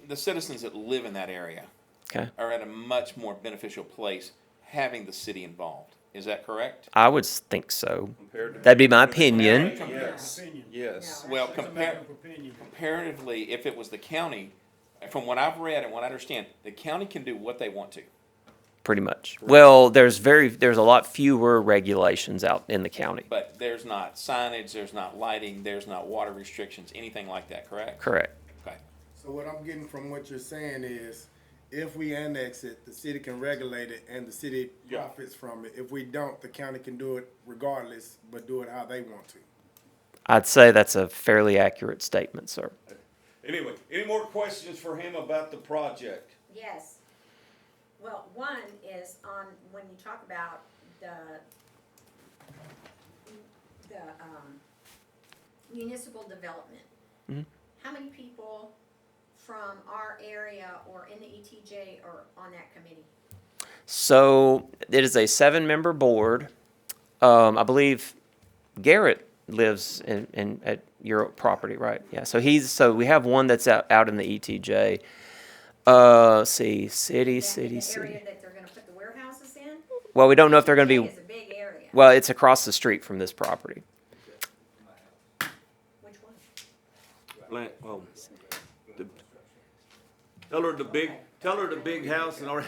The citizens that live in that area Okay. are at a much more beneficial place having the city involved. Is that correct? I would think so. Compared to- That'd be my opinion. Yes, yes. Well, comparatively, if it was the county, from what I've read and what I understand, the county can do what they want to. Pretty much. Well, there's a lot fewer regulations out in the county. But there's not signage, there's not lighting, there's not water restrictions, anything like that, correct? Correct. Okay. So what I'm getting from what you're saying is, if we annex it, the city can regulate it and the city profits from it. If we don't, the county can do it regardless, but do it how they want to. I'd say that's a fairly accurate statement, sir. Anyway, any more questions for him about the project? Yes. Well, one is on, when you talk about the municipal development. Mhm. How many people from our area or in the ETJ are on that committee? So it is a 7-member board. I believe Garrett lives at your property, right? Yeah. So we have one that's out in the ETJ. Let's see, city. The area that they're gonna put the warehouses in? Well, we don't know if they're going to ETJ be. is a big area. Well, it's across the street from this property. Which one? Tell her the big house and already.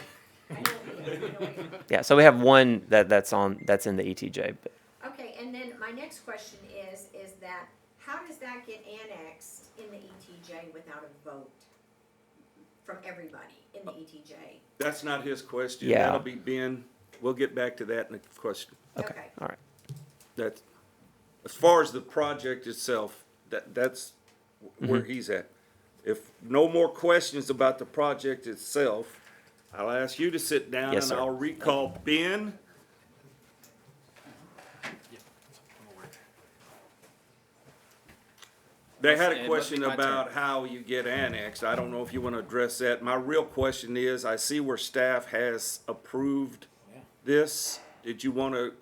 I know. Yeah. So we have one that's in the ETJ. But Okay, and then my next question is that, how does that get annexed in the ETJ without a vote from everybody in the ETJ? That's not his question. Yeah. That'll be Ben. We'll get back to that in a question. Okay. all right. That, as far as the project itself, that's where Mm-hmm. he's at. If no more questions about the project itself, I'll ask you to sit down Yes, and sir. I'll recall Ben. They had a It must question be my about turn. how you get annexed. I don't know if you want to address that. My real question is, I see where staff has approved this. Did you want to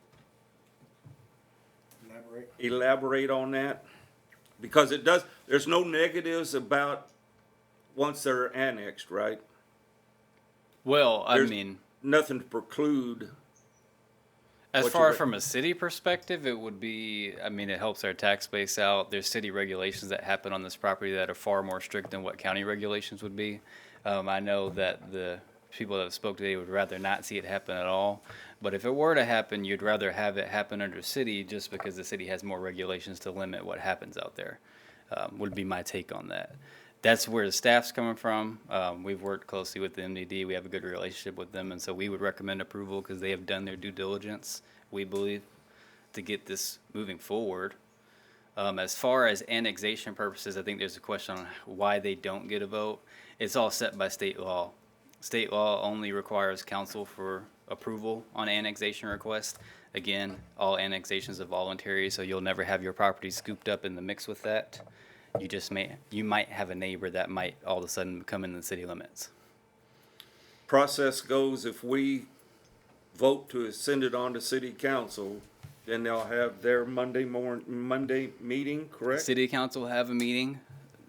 elaborate on that? Because it does, there's no negatives about once they're annexed, right? Well, I There's mean, nothing to preclude. as what far you- from a city perspective, it would be, I mean, it helps our tax base out. There's city regulations that happen on this property that are far more strict than what county regulations would be. I know that the people that spoke today would rather not see it happen at all. But if it were to happen, you'd rather have it happen under city just because the city has more regulations to limit what happens out there, would be my take on that. That's where the staff's coming from. We've worked closely with the MDD. We have a good relationship with them, and so we would recommend approval because they have done their due diligence, we believe, to get this moving forward. As far as annexation purposes, I think there's a question on why they don't get a vote. It's all set by state law. State law only requires council for approval on annexation requests. Again, all annexations are voluntary, so you'll never have your property scooped up in the mix with that. You might have a neighbor that might all of a sudden come in the city limits. Process goes, if we vote to send it on to city council, then they'll have their Monday meeting, correct? City council will have a meeting,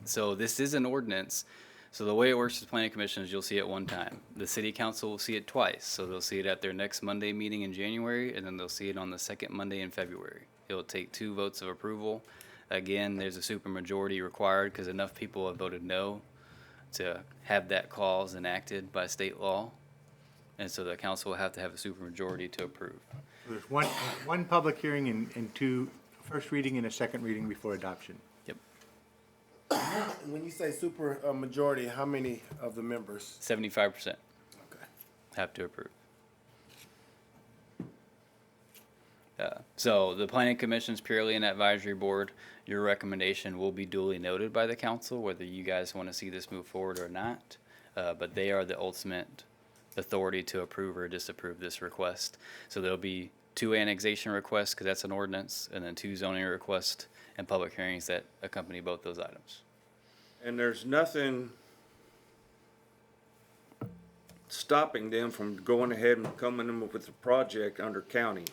so this is an ordinance. So the way it works with planning commission is you'll see it one time. The city council will see it twice, so they'll see it at their next Monday meeting in January, and then they'll see it on the second Monday in February. It will take 2 votes of approval. Again, there's a supermajority required because enough people have voted no to have that clause enacted by state law. And so the council will have to have a supermajority to approve. There's one public hearing and 2 first reading and a second reading before adoption. Yep. When you say super majority, how many of the members? 75% Okay. have to approve. So the planning commission is purely an advisory board. Your recommendation will be duly noted by the council, whether you guys want to see this move forward or not. But they are the ultimate authority to approve or disapprove this request. So there'll be 2 annexation requests, because that's an ordinance, and then 2 zoning requests and public hearings that accompany both those items. And there's nothing stopping them from going ahead and coming in with the project under county.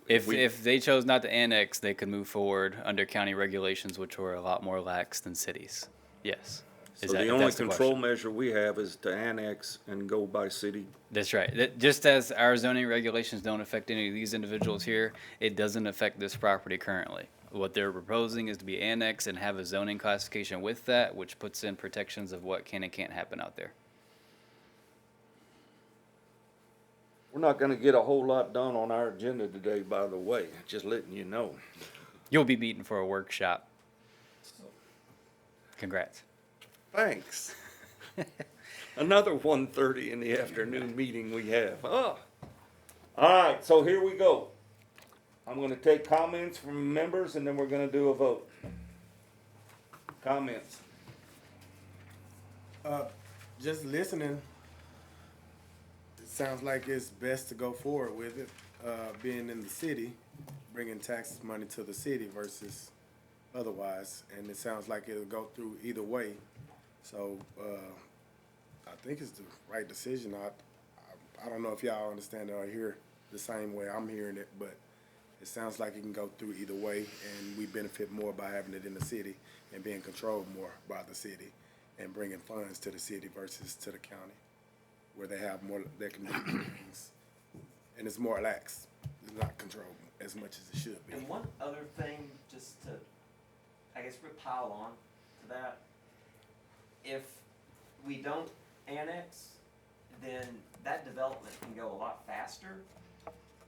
If they chose not to annex, they could move forward under county regulations, which were a lot more lax than cities. Yes. So the only control measure we have is to annex and go by city. That's right. Just as our zoning regulations don't affect any of these individuals here, it doesn't affect this property currently. What they're proposing is to be annexed and have a zoning classification with that, which puts in protections of what can and can't happen out there. We're not gonna get a whole lot done on our agenda today, by the way, just letting you know. You'll be meeting for a workshop. Congrats. Thanks. Another 1:30 in the afternoon meeting we have. Oh. All right, so here we go. I'm gonna take comments from members and then we're gonna do a vote. Comments? Just listening, it sounds like it's best to go forward with it, being in the city, bringing tax money to the city versus otherwise. And it sounds like it'll go through either way. So, I think it's the right decision. I don't know if y'all understand or hear the same way I'm hearing it, but it sounds like it can go through either way, and we benefit more by having it in the city and being controlled more by the city and bringing funds to the city versus to the county, where they have more, they can do things. And it's more lax. It's not controlled as much as it should be. And one other thing, just to, I guess, pile on to that, if we don't annex, then that development can go a lot faster.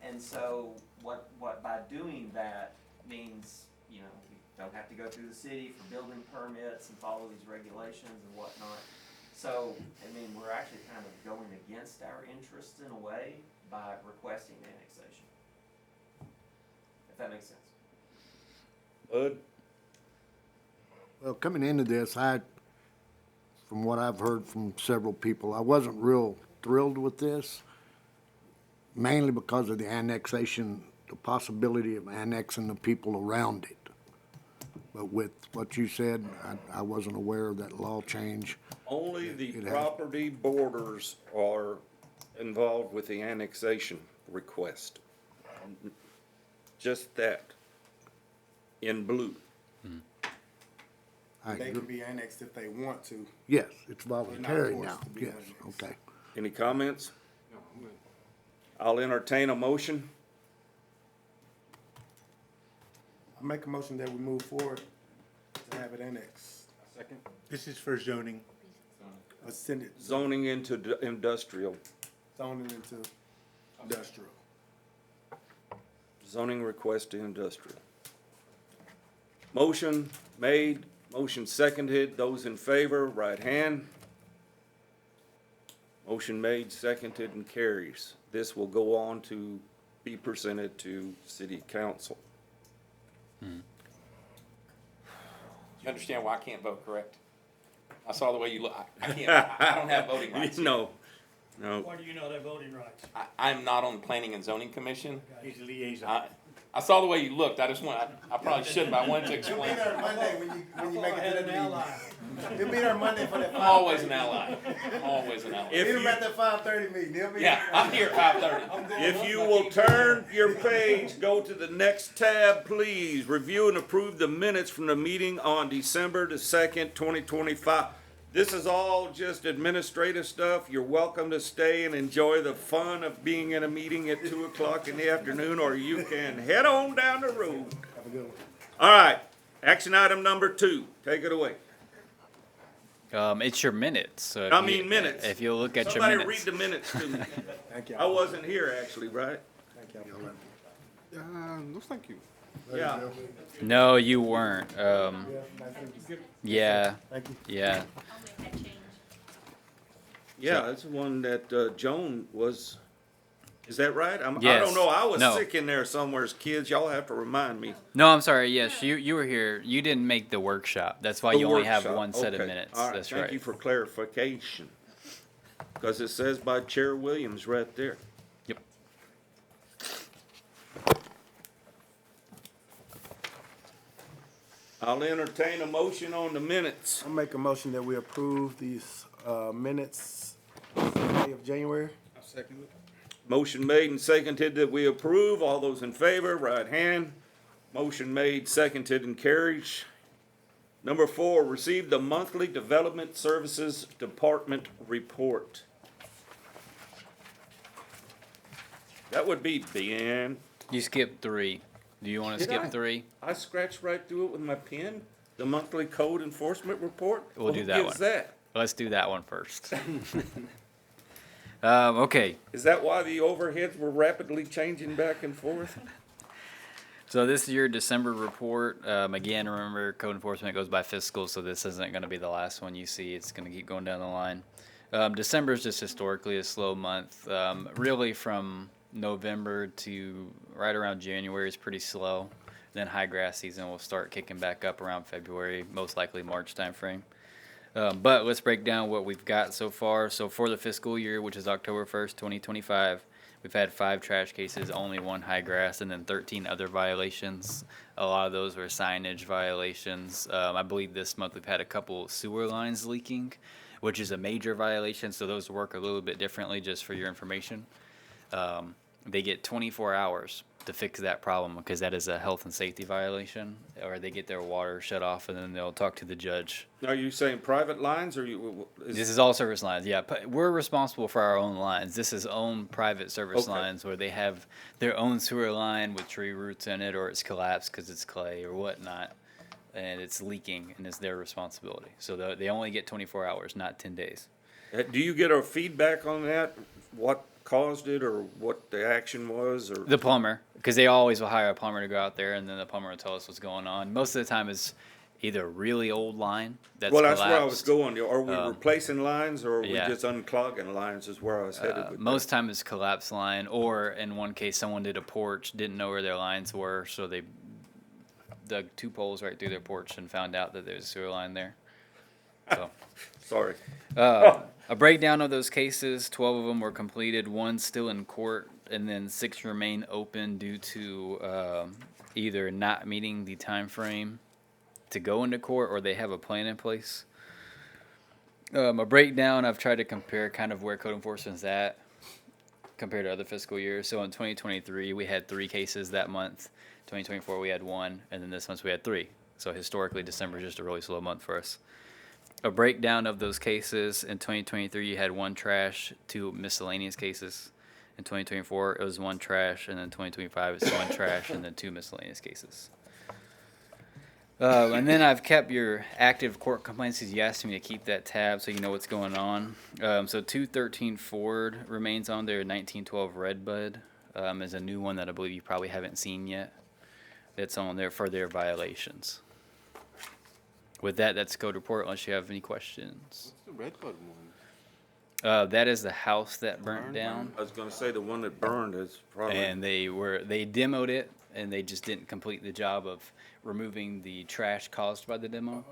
And so what by doing that means, you know, we don't have to go through the city for building permits and follow these regulations and whatnot. So, I mean, we're actually kind of going against our interests in a way by requesting annexation. If that makes sense. Bud? Well, coming into this, from what I've heard from several people, I wasn't real thrilled with this, mainly because of the annexation, the possibility of annexing the people around it. But with what you said, I wasn't aware of that law change. Only the property borders are involved with the annexation request. Just that, in blue. They can be annexed if they want to. Yes, it's voluntary forced now, to be yes, annexed. okay. Any comments? I'll entertain a motion. I make a motion that we move forward to have it annexed. Second. This is for zoning. Let's send it, Zoning into industrial. zoning into industrial. Zoning request to industrial. Motion made, motion seconded. Those in favor, right hand. Motion made, seconded, and carries. This will go on to be presented to city council. You understand why I can't vote, correct? I saw the way you look. I can't, I don't have voting rights. No. Why do you not have voting rights? I'm not on the planning and zoning commission. He's a liaison. I saw the way you looked. I just want, I probably shouldn't, but I wanted to You'll be explain. there Monday when you make it to the meeting. You'll be there Monday for that I'm 5:30. always an ally. I'm always an ally. If Meet him you- at that 5:30 meeting. He'll be Yeah, there. I'm here at 5:30. If you will turn your page, go to the next tab, please. Review and approve the minutes from the meeting on December the 2nd, 2025. This is all just administrative stuff. You're welcome to stay and enjoy the fun of being in a meeting at 2 o'clock in the afternoon, or you can head on down the road. Have a good one. All right, action item number 2, take it away. It's your minutes. So if I you- mean minutes. If you look at Somebody your minutes. read the minutes to me. Thank you. I wasn't here actually, right? Thank you. No, thank you. Yeah. No, you weren't. Yeah. Thank you. Yeah. I'll make that change. Yeah, that's the one that Joan was, is that right? I Yes. don't know, I was No. sick in there somewhere as kids, y'all have to remind me. No, I'm sorry. Yes, you were here. You didn't make the workshop. That's why The you only have workshop. one set of Okay. minutes. All right, That's thank right. you for clarification. Because it says by Chair Williams right there. Yep. I'll entertain a motion on the minutes. I'll make a motion that we approve these, minutes of January. I'll second it. Motion made and seconded that we approve. All those in favor, right hand. Motion made, seconded, and carries. Number 4, receive the monthly Development Services Department report. That would be Ben. You skipped 3. Do you want to Did skip I? 3? I scratched right through it with my pen. The monthly code enforcement report. We'll do Who that gives one. that? Let's do that one first. Okay. Is that why the overheads were rapidly changing back and forth? So this is your December report. Again, remember, code enforcement goes by fiscal, so this isn't going to be the last one you see. It's going to keep going down the line. December is just historically a slow month. Really, from November to right around January is pretty slow. Then high grass season will start kicking back up around February, most likely March timeframe. But let's break down what we've got so far. So for the fiscal year, which is October 1st, 2025, we've had 5 trash cases, only 1 high grass, and then 13 other violations. A lot of those were signage violations. I believe this month we've had a couple sewer lines leaking, which is a major violation, so those work a little bit differently, just for your information. They get 24 hours to fix that problem because that is a health and safety violation, or they get their water shut off and then they'll talk to the judge. Are you saying private lines or you? This is all service lines, yeah. We're responsible for our own lines. This is own private service Okay. lines where they have their own sewer line with tree roots in it, or it's collapsed because it's clay or whatnot, and it's leaking, and it's their responsibility. So they only get 24 hours, not 10 days. Do you get a feedback on that? What caused it or what the action was or? The plumber, because they always will hire a plumber to go out there, and then the plumber will tell us what's going on. Most of the time, it's either really old line that's Well, that's collapsed. where I was going. Are we replacing lines or are we yeah. just unclogging lines is where I was headed with Most time it's collapsed line, or in one case, someone did a porch, didn't know where their lines were, so they dug 2 poles right through their porch and found out that there's a sewer line there. So. Sorry. A breakdown of those cases, 12 of them were completed, 1 still in court, and then 6 remain open due to either not meeting the time frame to go into court or they have a plan in place. A breakdown, I've tried to compare kind of where code enforcement's at compared to other fiscal years. So in 2023, we had 3 cases that month. 2024, we had 1, and then this month we had 3. So historically, December is just a really slow month for us. A breakdown of those cases, in 2023 you had 1 trash, 2 miscellaneous cases. In 2024 it was 1 trash, and then 2025 it's 1 trash and then 2 miscellaneous cases. And then I've kept your active court complaints because you asked me to keep that tab so you know what's going on. So 213 Ford remains on there, 1912 Redbud is a new one that I believe you probably haven't seen yet. That's on there for their violations. With that, that's code report unless you have any questions. What's the Redbud one? That is the house that burnt down, I was gonna say the one that burned is probably. and they demoed it, and they just didn't complete the job of removing the trash caused by the demo,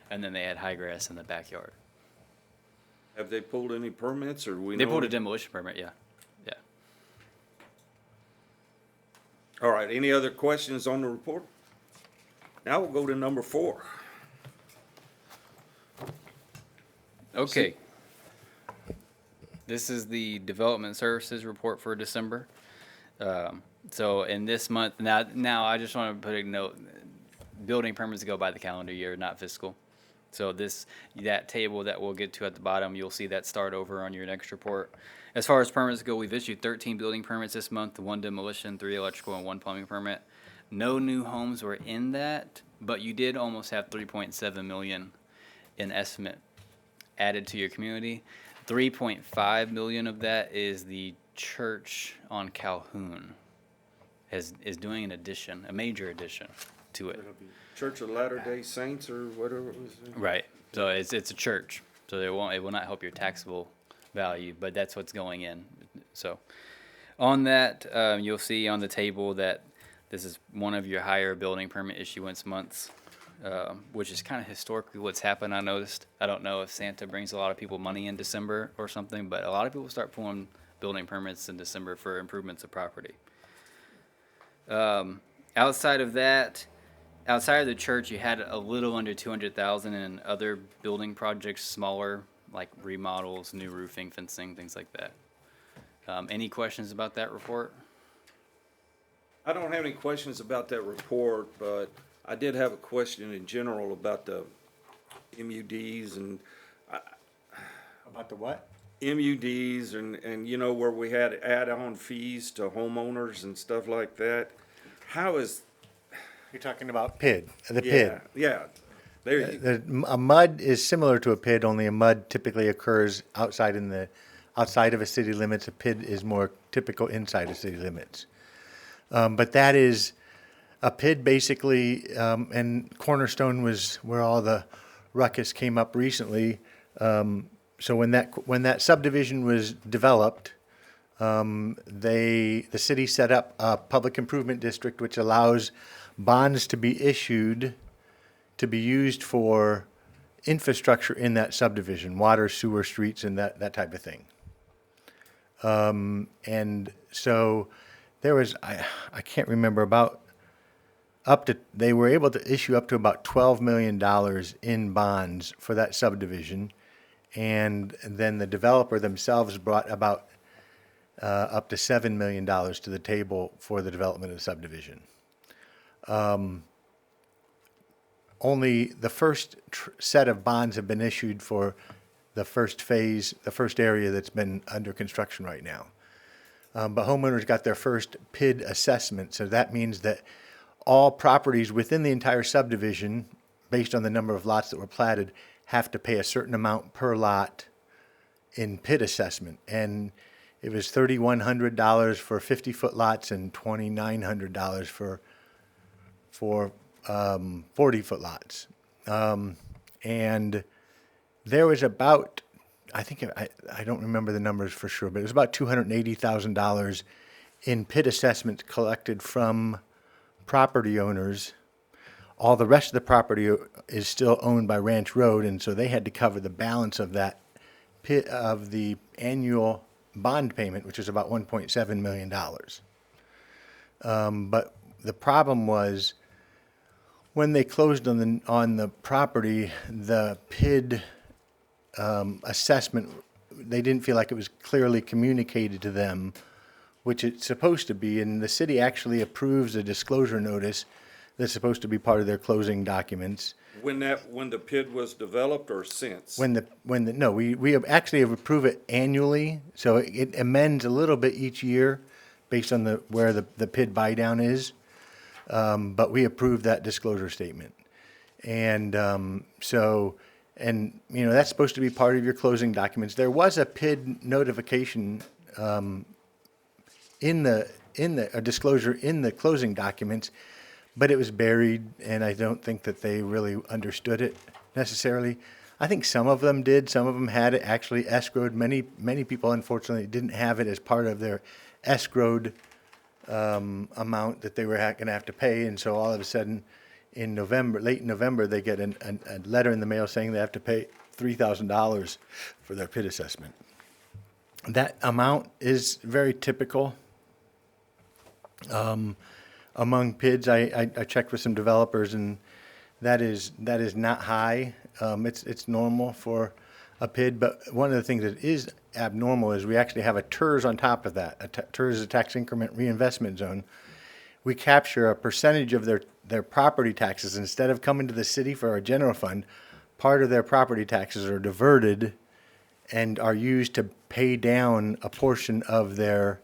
and then they had high grass in the backyard. Have they pulled any permits or we They know? pulled a demolition permit, yeah. All right, any other questions on the report? Now we'll go to number 4. Okay. This is the development services report for December. So in this month, now I just want to put a note, building permits go by the calendar year, not fiscal. So that table that we'll get to at the bottom, you'll see that start over on your next report. As far as permits go, we've issued 13 building permits this month, 1 demolition, 3 electrical, and 1 plumbing permit. No new homes were in that, but you did almost have 3.7 million in estimate added to your community. 3.5 million of that is the church on Calhoun is doing an addition, a major addition to it. Church of Latter-day Saints or whatever it was. Right. So it's a church. So it will not help your taxable value, but that's what's going in. So on that, you'll see on the table that this is one of your higher building permit issuance months, which is kind of historically what's happened. I noticed. I don't know if Santa brings a lot of people money in December or something, but a lot of people start pulling building permits in December for improvements of property. Outside of that, outside of the church, you had a little under 200,000 in other building projects, smaller, like remodels, new roofing, fencing, things like that. Any questions about that report? I don't have any questions about that report, but I did have a question in general about the MUDs and About the what? MUDs and you know, where we had add-on fees to homeowners and stuff like that. How is, You're talking about PID, the PID. yeah, there you, A mud is similar to a PID, only a mud typically occurs outside of a city limits. A PID is more typical inside of city limits. But that is a PID basically, and Cornerstone was where all the ruckus came up recently. So when that subdivision was developed, the city set up a public improvement district which allows bonds to be issued to be used for infrastructure in that subdivision, water, sewer, streets, and that type of thing. And so there was, I can't remember, they were able to issue up to about $12 million in bonds for that subdivision. And then the developer themselves brought about up to $7 million to the table for the development of the subdivision. Only the first set of bonds have been issued for the first phase, the first area that's been under construction right now. But homeowners got their first PID assessment, so that means that all properties within the entire subdivision, based on the number of lots that were platted, have to pay a certain amount per lot in PID assessment. And it was $3,100 for 50-foot lots and $2,900 for 40-foot lots. And there was about, I don't remember the numbers for sure, but it was about $280,000 in PID assessments collected from property owners. All the rest of the property is still owned by Ranch Road, and so they had to cover the balance of that PID, of the annual bond payment, which is about $1.7 million. But the problem was when they closed on the property, the PID assessment, they didn't feel like it was clearly communicated to them, which it's supposed to be, and the city actually approves a disclosure notice that's supposed to be part of their closing documents. when the PID was developed or since? We have actually approved it annually, so it amends a little bit each year based on where the PID buy down is. But we approved that disclosure statement. And that's supposed to be part of your closing documents. There was a PID notification a disclosure in the closing documents, but it was buried, and I don't think that they really understood it necessarily. I think some of them did. Some of them had it actually escrowed. Many people, unfortunately, didn't have it as part of their escrowed amount that they were going to have to pay, and so all of a sudden, late in November, they get a letter in the mail saying they have to pay $3,000 for their PID assessment. That amount is very typical among PIDs. I checked with some developers, and that is not high. It's normal for a PID, but one of the things that is abnormal is we actually have a TERS on top of that. TERS is a tax increment reinvestment zone. We capture a percentage of their property taxes. Instead of coming to the city for our general fund, part of their property taxes are diverted and are used to pay down a portion of their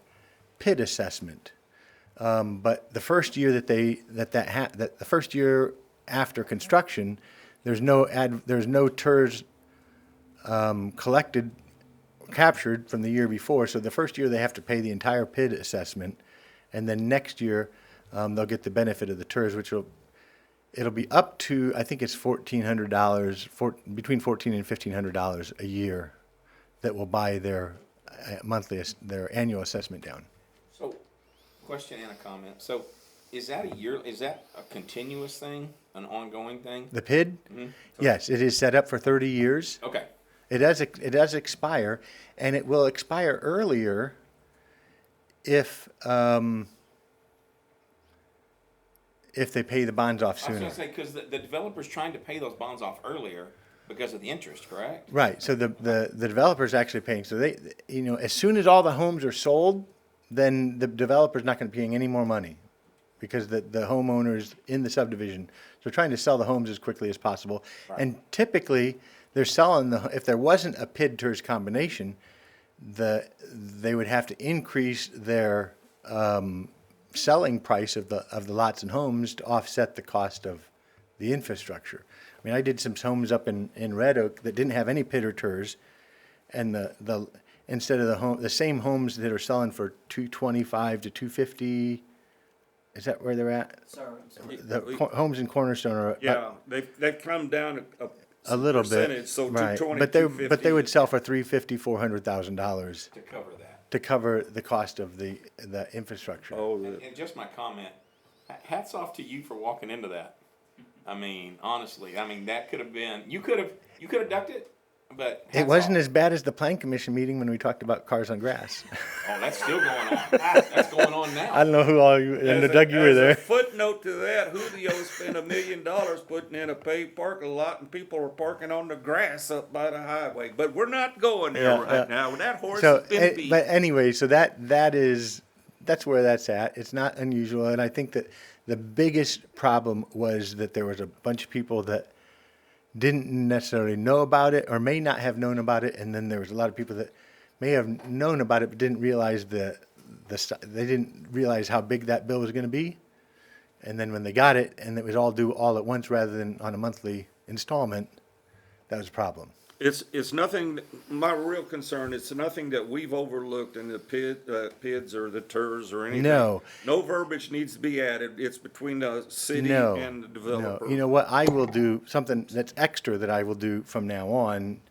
PID assessment. But the first year that the first year after construction, there's no TERS captured from the year before. So the first year they have to pay the entire PID assessment, and then next year they'll get the benefit of the TERS, it'll be up to, I think it's $1,400, between $1,400 and $1,500 a year, that will buy their their annual assessment down. So, question and a comment. So, is that a continuous thing, an ongoing thing? The PID? Yes, it is set up for 30 years. Okay. It does expire, and it will expire earlier if they pay the bonds off I was sooner. going to say, because the developer's trying to pay those bonds off earlier because of the interest, correct? Right. So the developer's actually paying. So they, as soon as all the homes are sold, then the developer's not going to be paying any more money, because the homeowners in the subdivision, they're trying to sell the homes as quickly as possible. Right. And typically, they're selling if there wasn't a PID TERS combination, they would have to increase their selling price of the lots and homes to offset the cost of the infrastructure. I mean, I did some homes up in Red Oak that didn't have any PID or TERS, and instead of the same homes that are selling for $225 to $250, is that where they're at? Sorry. Homes in Cornerstone are Yeah, they've come down a little percentage, bit, so right? 220, But they would sell for $350,000, $400,000 To cover that. to cover the cost of the infrastructure. Oh, And just my comment, hats off to you for walking into that. I mean, honestly, that could have been, you could have ducked it, but. It wasn't as bad as the Plan Commission meeting when we talked about cars on grass. Oh, that's still going on. That's going on now. I don't know who all you, and Doug, you were As a there. footnote to that, Julio spent $1 million putting in a paved parking lot, and people were parking on the grass up by the highway. But we're not going there right now. That horse has been beat. But anyway, so that's where that's at. It's not unusual, and I think that the biggest problem was that there was a bunch of people that didn't necessarily know about it or may not have known about it, and then there was a lot of people that may have known about it but didn't realize they didn't realize how big that bill was going to be. And then when they got it and it was all due all at once rather than on a monthly installment, that was a problem. It's nothing, my real concern, it's nothing that we've overlooked in the PIDs or the TERS or anything. No. No verbiage needs to be added. It's between the city and the developer. No. You know what, I will do something that's extra that I will do from now on,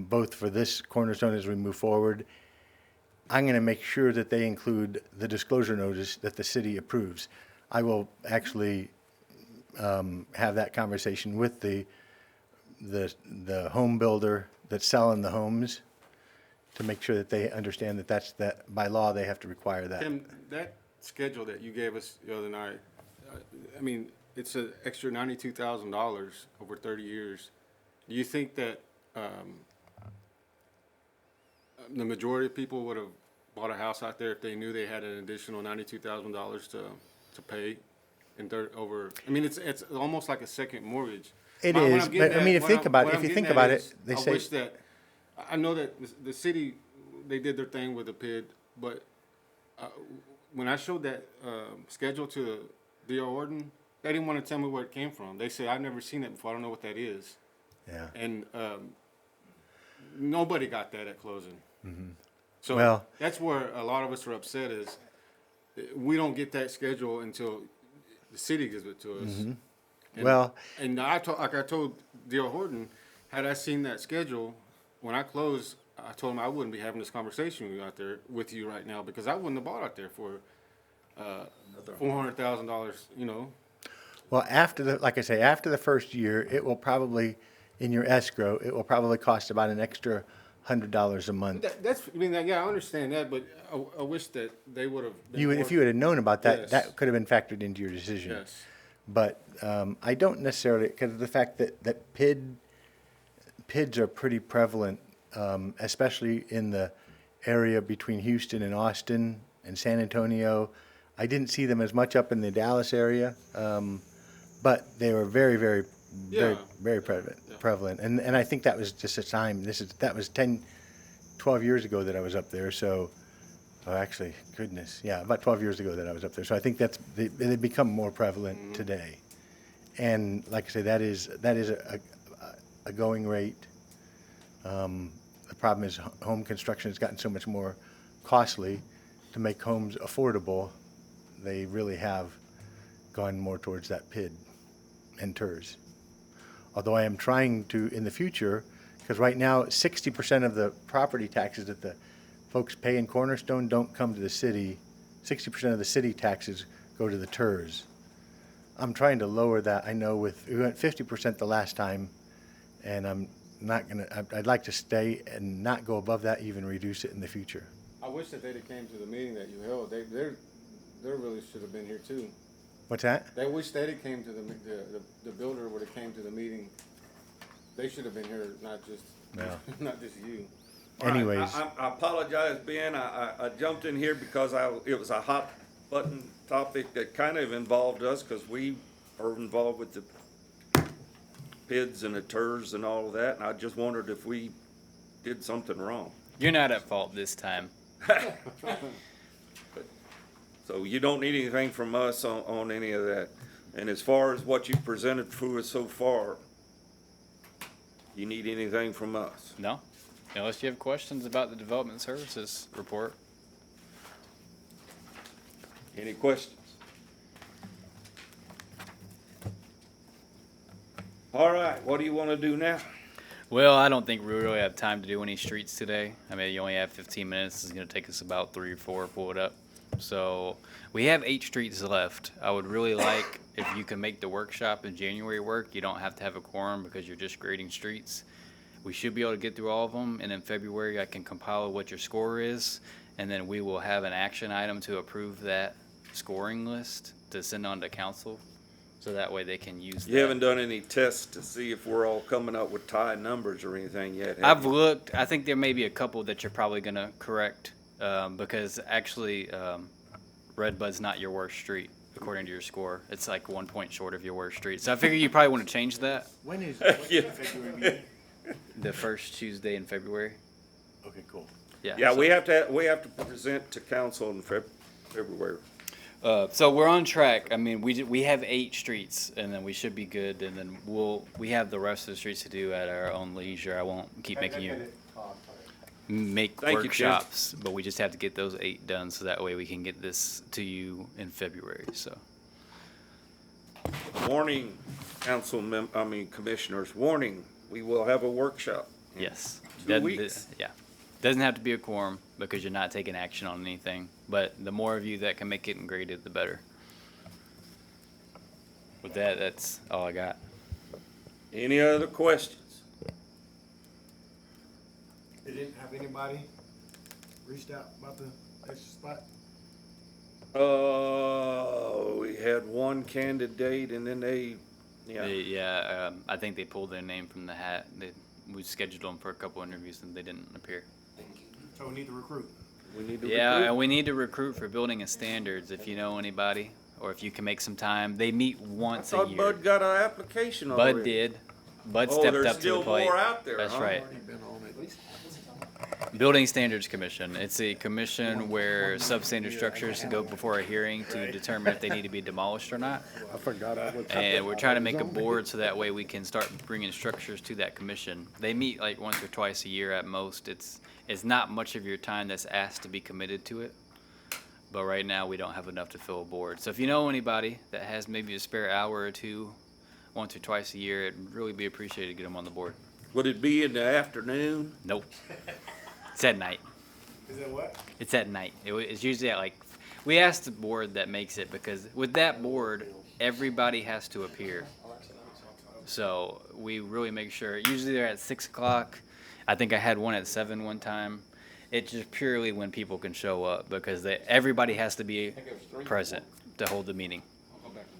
both for this Cornerstone as we move forward. I'm going to make sure that they include the disclosure notice that the city approves. I will actually have that conversation with the home builder that's selling the homes to make sure that they understand that by law they have to require that. Tim, that schedule that you gave us the other night, it's an extra $92,000 over 30 years. Do you think that the majority of people would have bought a house out there if they knew they had an additional $92,000 to pay over? I mean, it's almost like a second mortgage. It is, but I mean, if you think about it, they I say. wish that, I know that the city, they did their thing with the PID, but when I showed that schedule to D.R. Horton, they didn't want to tell me where it came from. They said, I've never seen it before, I don't know what that is. Yeah. And nobody got that at closing. Mm-hmm. So Well- that's where a lot of us are upset is we don't get that schedule until the city gives it to us. Mm-hmm. And, Well- and I told D.R. Horton, had I seen that schedule when I closed, I told him I wouldn't be having this conversation out there with you right now because I wouldn't have bought out there for $400,000. Well, after the first year, it will probably, in your escrow, it will probably cost about an extra $100 a month. Yeah, I understand that, but I wish that they would have. If you had known about that, Yes. that could have been factored into your decision. Yes. But I don't necessarily, because of the fact that PIDs are pretty prevalent, especially in the area between Houston and Austin and San Antonio. I didn't see them as much up in the Dallas area, but they were very, very Yeah. very prevalent. And I think that was just a time, that was 10, 12 years ago that I was up there, so, oh, actually, goodness, yeah, about 12 years ago that I was up there. So I think they become more prevalent today. And like I say, that is a going rate. The problem is home construction has gotten so much more costly to make homes affordable. They really have gone more towards that PID and TERS. Although I am trying to, in the future, because right now 60% of the property taxes that the folks pay in Cornerstone don't come to the city. 60% of the city taxes go to the TERS. I'm trying to lower that. I know we went 50% the last time, and I'm not gonna, I'd like to stay and not go above that, even reduce it in the future. I wish that they'd have came to the meeting that you held. They really should have been here too. What's that? They wish they'd have came to the builder would have came to the meeting. They should have been here, not just Yeah. not just you. All right, Anyways. I apologize, Ben. I jumped in here because it was a hot button topic that kind of involved us because we are involved with the PIDs and the TERS and all of that. And I just wondered if we did something wrong. You're not at fault this time. So you don't need anything from us on any of that. And as far as what you presented to us so far, you need anything from us? No? Unless you have questions about the development services report. Any questions? All right, what do you want to do now? Well, I don't think we really have time to do any streets today. I mean, you only have 15 minutes. It's going to take us about 3 or 4 to pull it up. So we have 8 streets left. I would really like if you can make the workshop in January work. You don't have to have a quorum because you're just grading streets. We should be able to get through all of them, and in February I can compile what your score is, and then we will have an action item to approve that scoring list to send on to council, so that way they can use that. You haven't done any tests to see if we're all coming up with tied numbers or anything yet, have I've you? looked. I think there may be a couple that you're probably going to correct because actually Redbud's not your worst street according to your score. It's like 1 point short of your worst street. So I figure you probably want to change that. When is Yeah. February meeting? The first Tuesday in February. Okay, cool. Yeah, so- we have to present to council in February. So we're on track. I mean, we have 8 streets, and then we should be good. And then we have the rest of the streets to do at our own leisure. I won't keep making you make Thank you, Tim. workshops, but we just have to get those 8 done, so that way we can get this to you in February. So Warning, commissioners, warning, we will have a workshop. yes, 2 weeks. Yeah, doesn't have to be a quorum because you're not taking action on anything. But the more of you that can make it and grade it, the better. With that, that's all I got. Any other questions? They didn't have anybody reached out about the extra spot? We had one candidate and then I think they pulled their name from the hat. We scheduled them for a couple interviews and they didn't appear. So we need to recruit. we need to Yeah, recruit. and we need to recruit for building and standards. If you know anybody, or if you can make some time, they meet I once a thought year. Bud got an application already. Bud did. Bud Oh, stepped there's up to still the plate. more out there, That's huh? right. Building Standards Commission. It's a commission where substandard structures go before a hearing to determine if they need to be demolished or not. I forgot I was. And we're trying to make a board so that way we can start bringing structures to that commission. They meet like once or twice a year at most. It's not much of your time that's asked to be committed to it. But right now, we don't have enough to fill a board. So if you know anybody that has maybe a spare hour or two, once or twice a year, it'd really be appreciated to get them on the board. Would it be in the afternoon? Nope. It's at night. Is that what? It's at night. It's usually at like, we asked the board that makes it because with that board, everybody has to appear. So we really make sure, usually they're at 6 o'clock. I think I had one at 7 one time. It's just purely when people can show up because everybody has to be present to hold the meeting.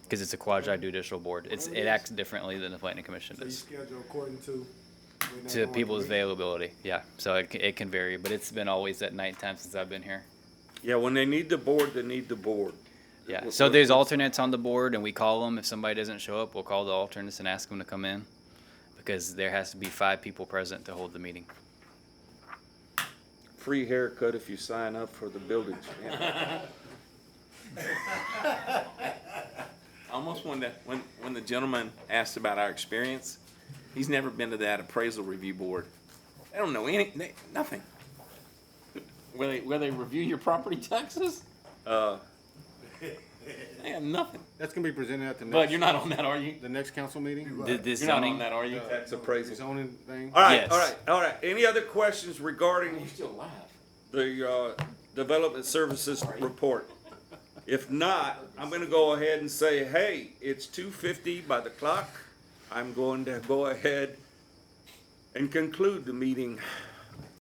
Because it's a quasi-judicial board. It acts differently than the planning commission So you does. schedule according to? when they're To going people's meet? availability, yeah. So it can vary, but it's been always at nighttime since I've been here. Yeah, when they need the board, they need the board. Yeah, so there's alternates on the board, and we call them. If somebody doesn't show up, we'll call the alternates and ask them to come in, because there has to be 5 people present to hold the meeting. Free haircut if you sign up for the buildings. I almost wanted to, when the gentleman asked about our experience, he's never been to that appraisal review board. They don't know nothing. Will they review your property taxes? They have nothing. That's gonna be presented at the next. But you're not on that, are you? The next council meeting? This You're not on zoning, that, are you? That's appraisal. Zoning thing? All right, Yes. all right, all right. Any other questions regarding You still laugh. the Development Services report? If not, I'm gonna go ahead and say, hey, it's 2:50 by the clock. I'm going to go ahead and conclude the meeting